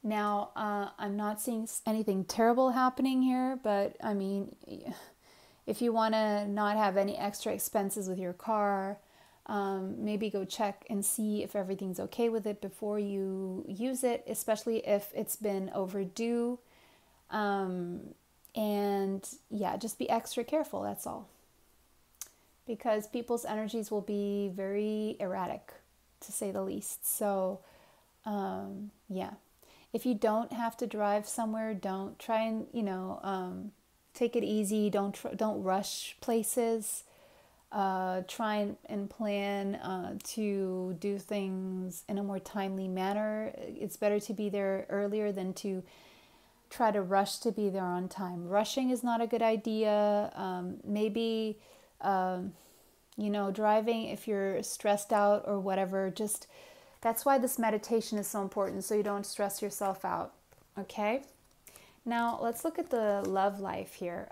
Now, I'm not seeing anything terrible happening here, but I mean, if you want to not have any extra expenses with your car, maybe go check and see if everything's okay with it before you use it, especially if it's been overdue. And yeah, just be extra careful, that's all. Because people's energies will be very erratic, to say the least. So, yeah. If you don't have to drive somewhere, don't try and, you know, take it easy. Don't rush places. Try and plan to do things in a more timely manner. It's better to be there earlier than to try to rush to be there on time. Rushing is not a good idea. Maybe... you know, driving if you're stressed out or whatever, just that's why this meditation is so important, so you don't stress yourself out. Okay, now let's look at the love life here.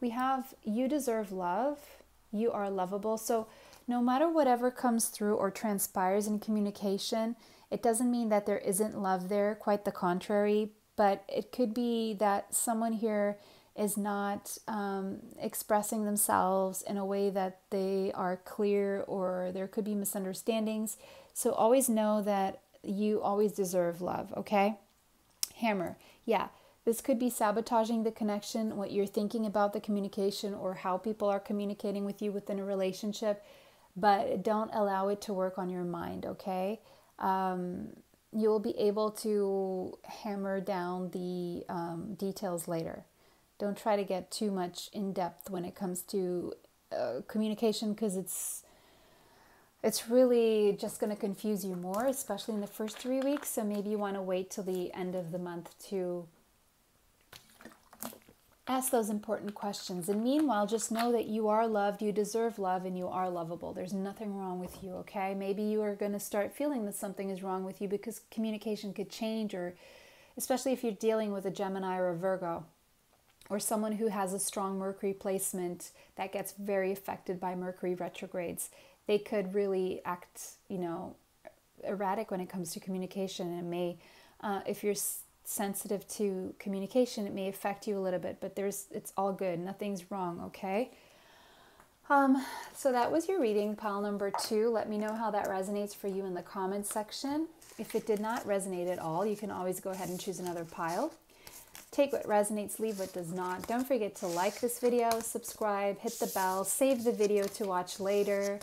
We have you deserve love, you are lovable. So no matter whatever comes through or transpires in communication, it doesn't mean that there isn't love there, quite the contrary, but it could be that someone here is not expressing themselves in a way that they are clear, or there could be misunderstandings. So always know that you always deserve love, okay? Hammer. Yeah, this could be sabotaging the connection, what you're thinking about the communication or how people are communicating with you within a relationship, but don't allow it to work on your mind, okay? You will be able to hammer down the details later. Don't try to get too much in depth when it comes to communication, because it's really just going to confuse you more, especially in the first 3 weeks. So maybe you want to wait till the end of the month to ask those important questions. And meanwhile, just know that you are loved, you deserve love, and you are lovable. There's nothing wrong with you, okay? Maybe you are going to start feeling that something is wrong with you because communication could change, or especially if you're dealing with a Gemini or a Virgo, or someone who has a strong Mercury placement that gets very affected by Mercury retrogrades. They could really act, you know, erratic when it comes to communication. It may, if you're sensitive to communication, it may affect you a little bit, but it's all good. Nothing's wrong, okay? So that was your reading, pile number 2. Let me know how that resonates for you in the comments section. If it did not resonate at all, you can always go ahead and choose another pile. Take what resonates, leave what does not. Don't forget to like this video, subscribe, hit the bell, save the video to watch later,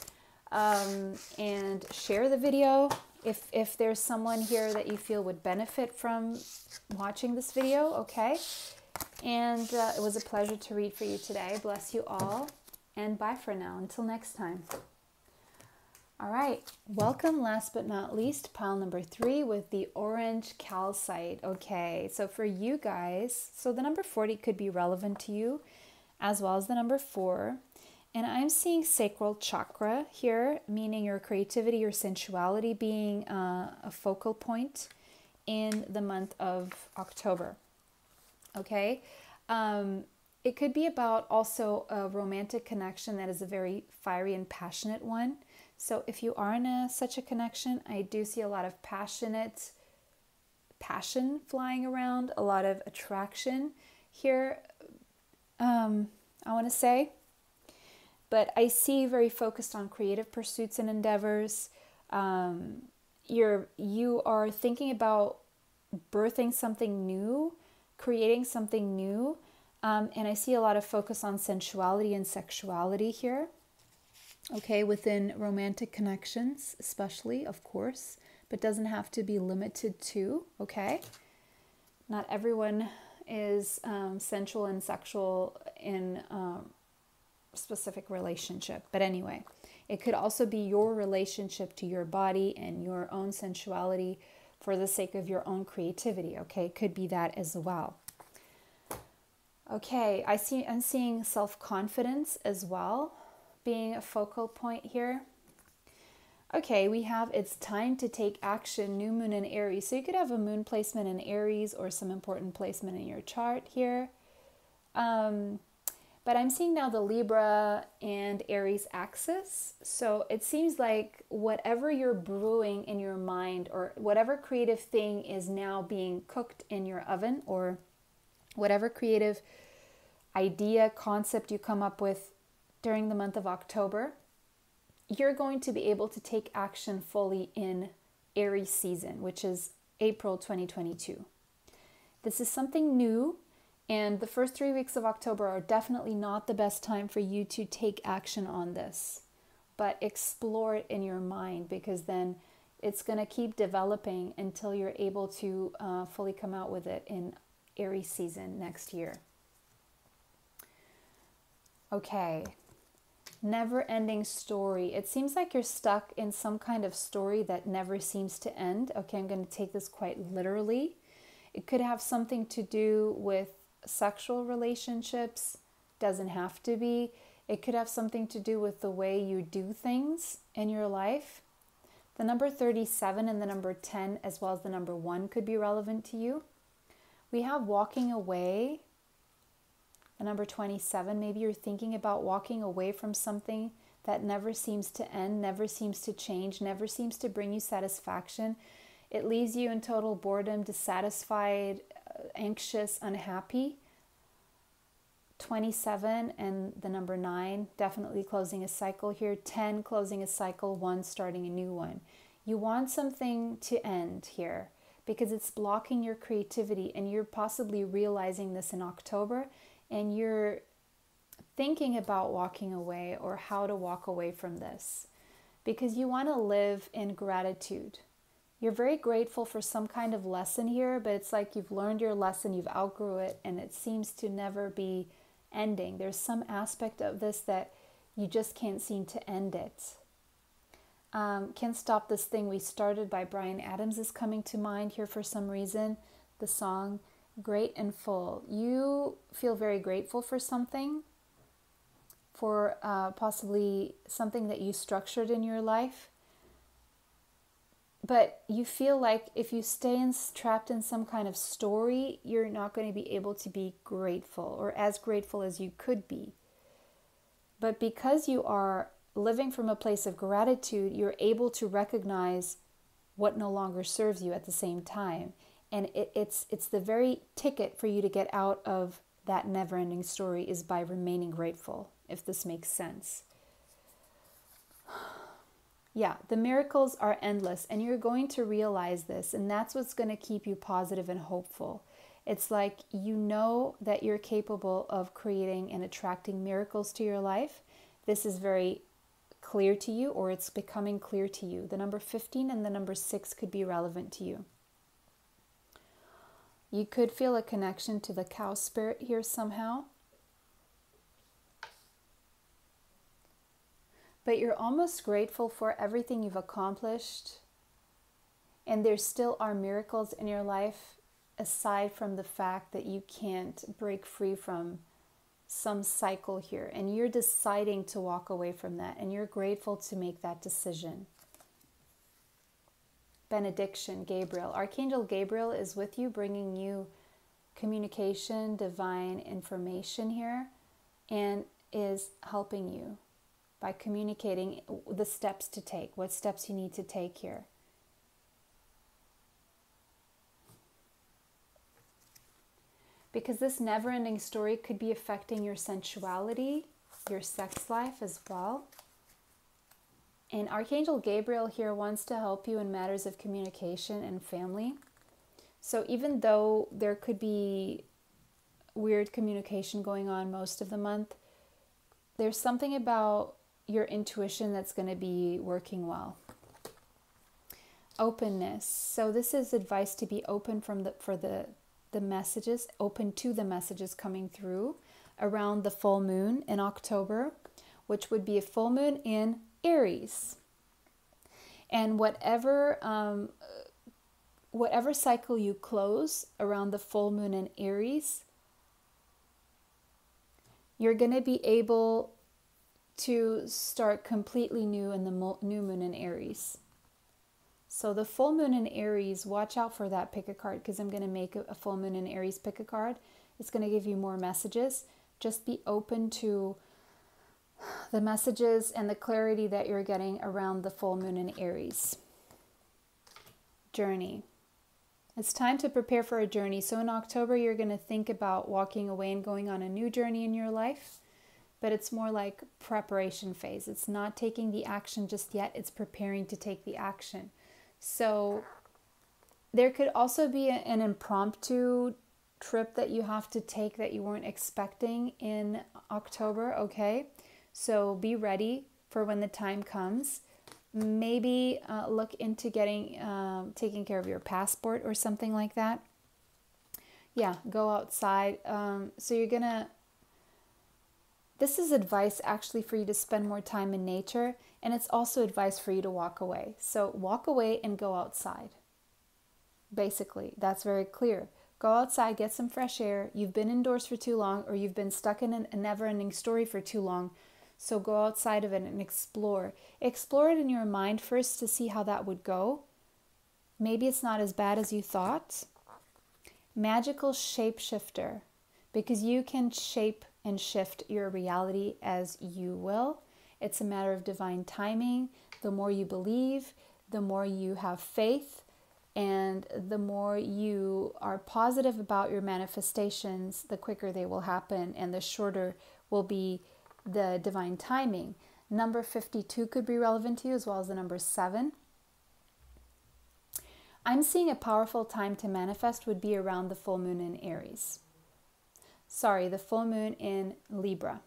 and share the video if there's someone here that you feel would benefit from watching this video, okay? And it was a pleasure to read for you today. Bless you all, and bye for now. Until next time. All right, welcome, last but not least, pile number 3 with the orange calcite. Okay, so for you guys, so the number 40 could be relevant to you, as well as the number 4. And I'm seeing sacral chakra here, meaning your creativity, your sensuality being a focal point in the month of October. Okay, it could be about also a romantic connection that is a very fiery and passionate one. So if you are in such a connection, I do see a lot of passion flying around, a lot of attraction here, I want to say. But I see very focused on creative pursuits and endeavors. You are thinking about birthing something new, creating something new. And I see a lot of focus on sensuality and sexuality here. Okay, within romantic connections, especially, of course, but doesn't have to be limited to, okay? Not everyone is sensual and sexual in specific relationship. But anyway, it could also be your relationship to your body and your own sensuality for the sake of your own creativity. Okay, it could be that as well. Okay, I'm seeing self-confidence as well being a focal point here. Okay, we have it's time to take action, new moon in Aries. So you could have a moon placement in Aries or some important placement in your chart here. But I'm seeing now the Libra and Aries axis. So it seems like whatever you're brewing in your mind or whatever creative thing is now being cooked in your oven, or whatever creative idea, concept you come up with during the month of October, you're going to be able to take action fully in Aries season, which is April 2022. This is something new, and the first 3 weeks of October are definitely not the best time for you to take action on this, but explore it in your mind, because then it's going to keep developing until you're able to fully come out with it in Aries season next year. Okay. Never-ending story. It seems like you're stuck in some kind of story that never seems to end. Okay, I'm going to take this quite literally. It could have something to do with sexual relationships. Doesn't have to be. It could have something to do with the way you do things in your life. The number 37 and the number 10, as well as the number 1, could be relevant to you. We have walking away. The number 27, maybe you're thinking about walking away from something that never seems to end, never seems to change, never seems to bring you satisfaction. It leaves you in total boredom, dissatisfied, anxious, unhappy. 27 and the number 9, definitely closing a cycle here. 10, closing a cycle. 1, starting a new one. You want something to end here because it's blocking your creativity, and you're possibly realizing this in October. And you're thinking about walking away or how to walk away from this because you want to live in gratitude. You're very grateful for some kind of lesson here, but it's like you've learned your lesson, you've outgrew it, and it seems to never be ending. There's some aspect of this that you just can't seem to end it. Can't Stop This Thing We Started by Bryan Adams is coming to mind here for some reason. The song Great and Full. You feel very grateful for something, for possibly something that you structured in your life, but you feel like if you stay trapped in some kind of story, you're not going to be able to be grateful or as grateful as you could be. But because you are living from a place of gratitude, you're able to recognize what no longer serves you at the same time. And it's the very ticket for you to get out of that never-ending story is by remaining grateful, if this makes sense. Yeah, the miracles are endless, and you're going to realize this, and that's what's going to keep you positive and hopeful. It's like you know that you're capable of creating and attracting miracles to your life. This is very clear to you, or it's becoming clear to you. The number 15 and the number 6 could be relevant to you. You could feel a connection to the cow spirit here somehow. But you're almost grateful for everything you've accomplished. And there still are miracles in your life, aside from the fact that you can't break free from some cycle here. And you're deciding to walk away from that. And you're grateful to make that decision. Benediction, Gabriel. Archangel Gabriel is with you, bringing you communication, divine information here, and is helping you by communicating the steps to take, what steps you need to take here. Because this never-ending story could be affecting your sensuality, your sex life as well. And Archangel Gabriel here wants to help you in matters of communication and family. So even though there could be weird communication going on most of the month, there's something about your intuition that's going to be working well. Openness. So this is advice to be open for the the messages, open to the messages coming through around the full moon in October, which would be a full moon in Aries. And whatever cycle you close around the full moon in Aries, you're going to be able to start completely new in the new moon in Aries. So the full moon in Aries, watch out for that pick a card, because I'm going to make a full moon in Aries pick a card. It's going to give you more messages. Just be open to the messages and the clarity that you're getting around the full moon in Aries. Journey. It's time to prepare for a journey. So in October, you're going to think about walking away and going on a new journey in your life, but it's more like preparation phase. It's not taking the action just yet. It's preparing to take the action. So there could also be an impromptu trip that you have to take that you weren't expecting in October, okay? So be ready for when the time comes. Maybe look into taking care of your passport or something like that. Yeah, go outside. So you're gonna, this is advice actually for you to spend more time in nature, and it's also advice for you to walk away. So walk away and go outside. Basically, that's very clear. Go outside, get some fresh air. You've been indoors for too long, or you've been stuck in a never-ending story for too long. So go outside of it and explore. Explore it in your mind first to see how that would go. Maybe it's not as bad as you thought. Magical shapeshifter, because you can shape and shift your reality as you will. It's a matter of divine timing. The more you believe, the more you have faith, and the more you are positive about your manifestations, the quicker they will happen and the shorter will be the divine timing. Number 52 could be relevant to you, as well as the number 7. I'm seeing a powerful time to manifest would be around the full moon in Aries. Sorry, the full moon in Libra.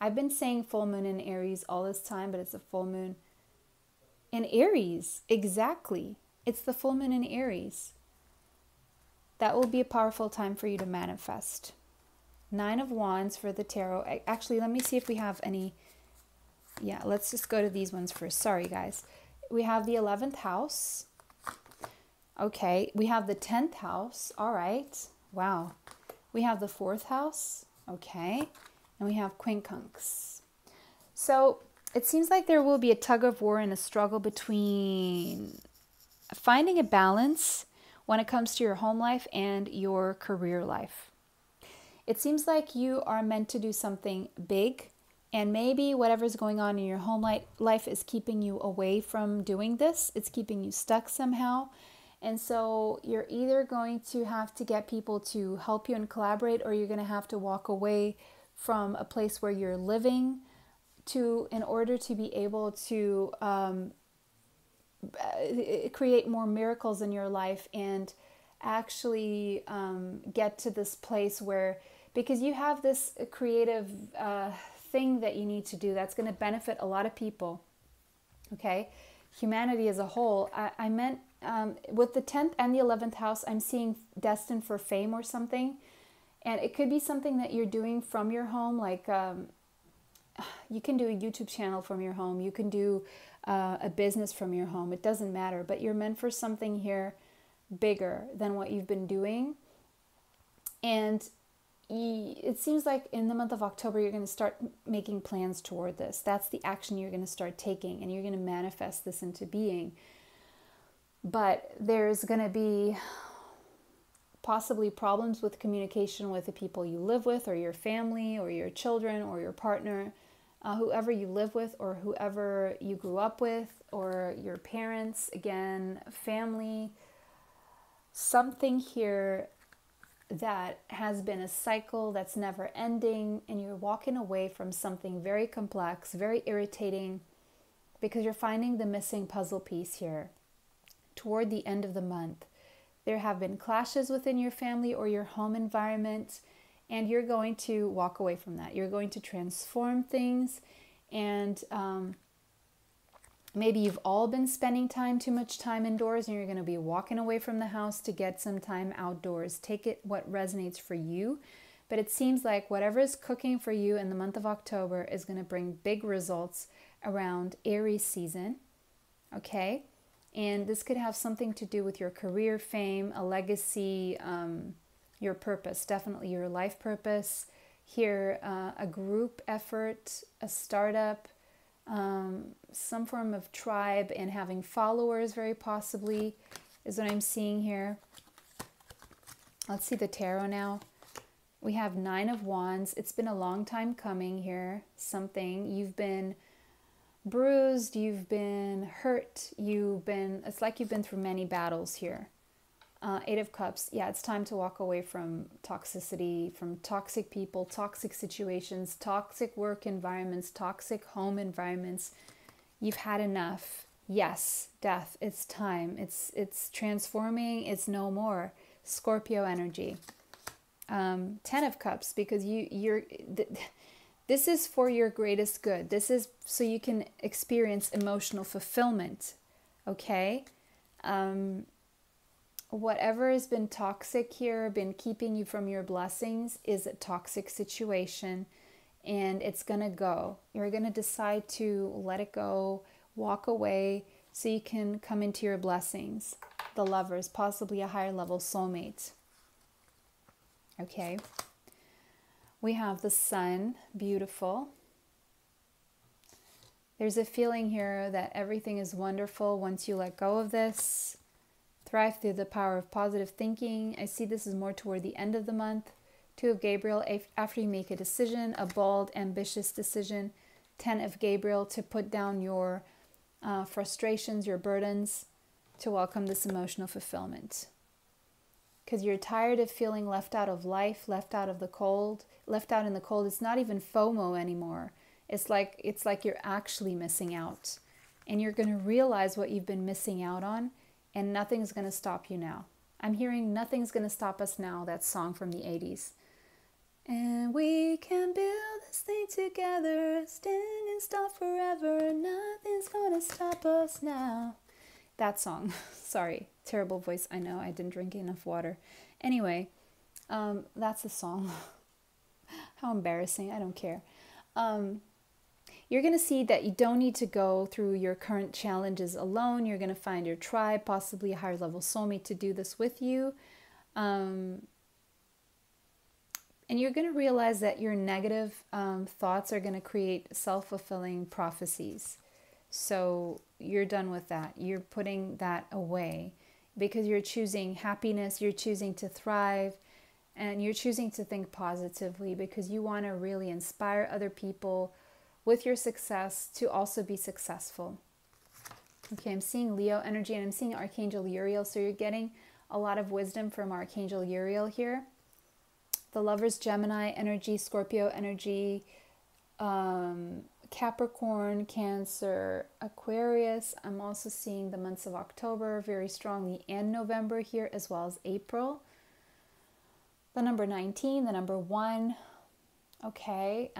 I've been saying full moon in Aries all this time, but it's a full moon in Aries. Exactly. It's the full moon in Aries. That will be a powerful time for you to manifest. 9 of Wands for the tarot. Actually, let me see if we have any. Yeah, let's just go to these ones first. Sorry, guys. We have the 11th house. Okay, we have the 10th house. All right. Wow. We have the 4th house. Okay. And we have quincunx. So it seems like there will be a tug of war and a struggle between finding a balance when it comes to your home life and your career life. It seems like you are meant to do something big, and maybe whatever's going on in your home life is keeping you away from doing this. It's keeping you stuck somehow. And so you're either going to have to get people to help you and collaborate, or you're going to have to walk away from a place where you're living in order to be able to create more miracles in your life and actually get to this place where, because you have this creative thing that you need to do that's going to benefit a lot of people, okay? Humanity as a whole. I meant with the 10th and the 11th house, I'm seeing destined for fame or something. And it could be something that you're doing from your home, like you can do a YouTube channel from your home. You can do a business from your home. It doesn't matter, but you're meant for something here bigger than what you've been doing. And it seems like in the month of October, you're going to start making plans toward this. That's the action you're going to start taking, and you're going to manifest this into being. But there's going to be possibly problems with communication with the people you live with, or your family, or your children, or your partner, whoever you live with, or whoever you grew up with, or your parents, again, family. Something here that has been a cycle that's never ending, and you're walking away from something very complex, very irritating, because you're finding the missing puzzle piece here toward the end of the month. There have been clashes within your family or your home environment, and you're going to walk away from that. You're going to transform things, and Maybe you've all been spending too much time indoors, and you're going to be walking away from the house to get some time outdoors. Take it what resonates for you. But it seems like whatever is cooking for you in the month of October is going to bring big results around Aries season. Okay? And this could have something to do with your career, fame, a legacy, your purpose, definitely your life purpose. Here, a group effort, a startup, some form of tribe, and having followers very possibly is what I'm seeing here. Let's see the tarot now. We have 9 of Wands. It's been a long time coming here. Something. You've been bruised. You've been hurt. It's like you've been through many battles here. 8 of Cups. Yeah, it's time to walk away from toxicity, from toxic people, toxic situations, toxic work environments, toxic home environments. You've had enough. Yes, death. It's time. It's transforming. It's no more. Scorpio energy. 10 of Cups, because this is for your greatest good. This is so you can experience emotional fulfillment. Okay? Whatever has been toxic here, been keeping you from your blessings, is a toxic situation, and it's going to go. You're going to decide to let it go, walk away, so you can come into your blessings. The Lovers, possibly a higher level soulmate. Okay. We have the Sun, beautiful. There's a feeling here that everything is wonderful once you let go of this. Thrive through the power of positive thinking. I see this is more toward the end of the month. 2 of Gabriel, after you make a decision, a bold, ambitious decision. 10 of Gabriel, to put down your frustrations, your burdens, to welcome this emotional fulfillment. Because you're tired of feeling left out of life, left out of the cold, left out in the cold. It's not even FOMO anymore. It's like you're actually missing out. And you're going to realize what you've been missing out on, and nothing's going to stop you now. I'm hearing Nothing's Going to Stop Us Now, that song from the 80s. And we can build this thing together, standing still forever, nothing's going to stop us now. That song. Sorry, terrible voice. I know, I didn't drink enough water. Anyway, that's the song. How embarrassing. I don't care. You're going to see that you don't need to go through your current challenges alone. You're going to find your tribe, possibly a higher level soulmate to do this with you. And you're going to realize that your negative thoughts are going to create self-fulfilling prophecies. So you're done with that. You're putting that away because you're choosing happiness, you're choosing to thrive, and you're choosing to think positively because you want to really inspire other people with your success to also be successful. Okay, I'm seeing Leo energy and I'm seeing Archangel Uriel. So you're getting a lot of wisdom from Archangel Uriel here. The Lovers, Gemini energy, Scorpio energy, Capricorn, Cancer, Aquarius. I'm also seeing the months of October very strongly and November here, as well as April. The number 19, the number 1. Okay.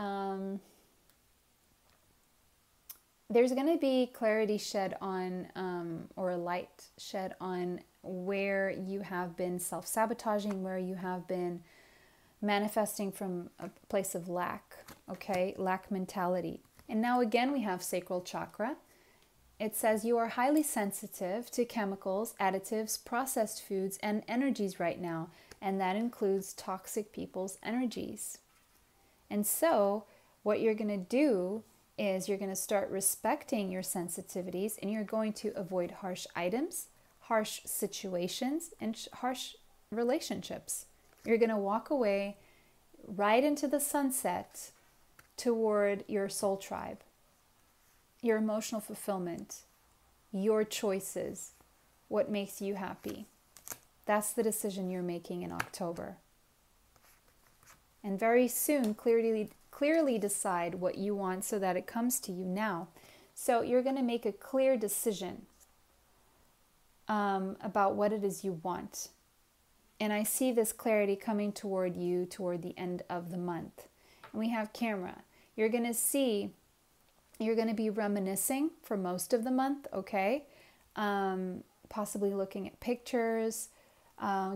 There's going to be clarity shed on, or light shed on where you have been self-sabotaging, where you have been manifesting from a place of lack, okay? Lack mentality. And now again, we have sacral chakra. It says you are highly sensitive to chemicals, additives, processed foods, and energies right now. And that includes toxic people's energies. And so what you're going to do is you're going to start respecting your sensitivities, and you're going to avoid harsh items, harsh situations, and harsh relationships. You're going to walk away right into the sunset toward your soul tribe, your emotional fulfillment, your choices, what makes you happy. That's the decision you're making in October. And very soon, clearly decide what you want so that it comes to you now. So you're going to make a clear decision about what it is you want. And I see this clarity coming toward you toward the end of the month. And we have camera. You're going to see You're going to be reminiscing for most of the month, okay? Possibly looking at pictures,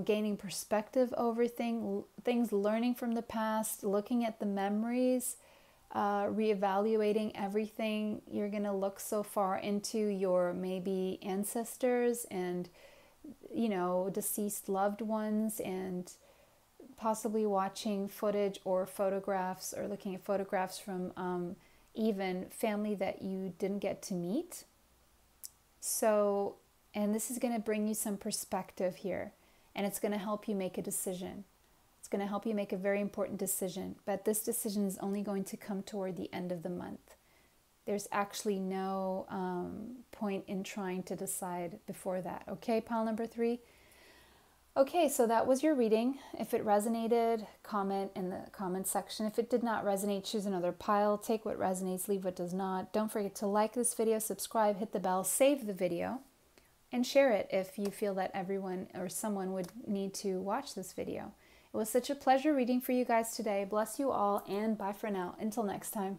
gaining perspective over things, learning from the past, looking at the memories, reevaluating everything. You're going to look so far into your maybe ancestors and, deceased loved ones, and possibly watching footage or photographs, or looking at photographs from even family that you didn't get to meet. So, and this is going to bring you some perspective here, and it's going to help you make a decision. It's going to help you make a very important decision, but this decision is only going to come toward the end of the month. There's actually no point in trying to decide before that. Okay, pile number 3? Okay, so that was your reading. If it resonated, comment in the comment section. If it did not resonate, choose another pile. Take what resonates, leave what does not. Don't forget to like this video, subscribe, hit the bell, save the video, and share it if you feel that everyone or someone would need to watch this video. It was such a pleasure reading for you guys today. Bless you all, and bye for now. Until next time.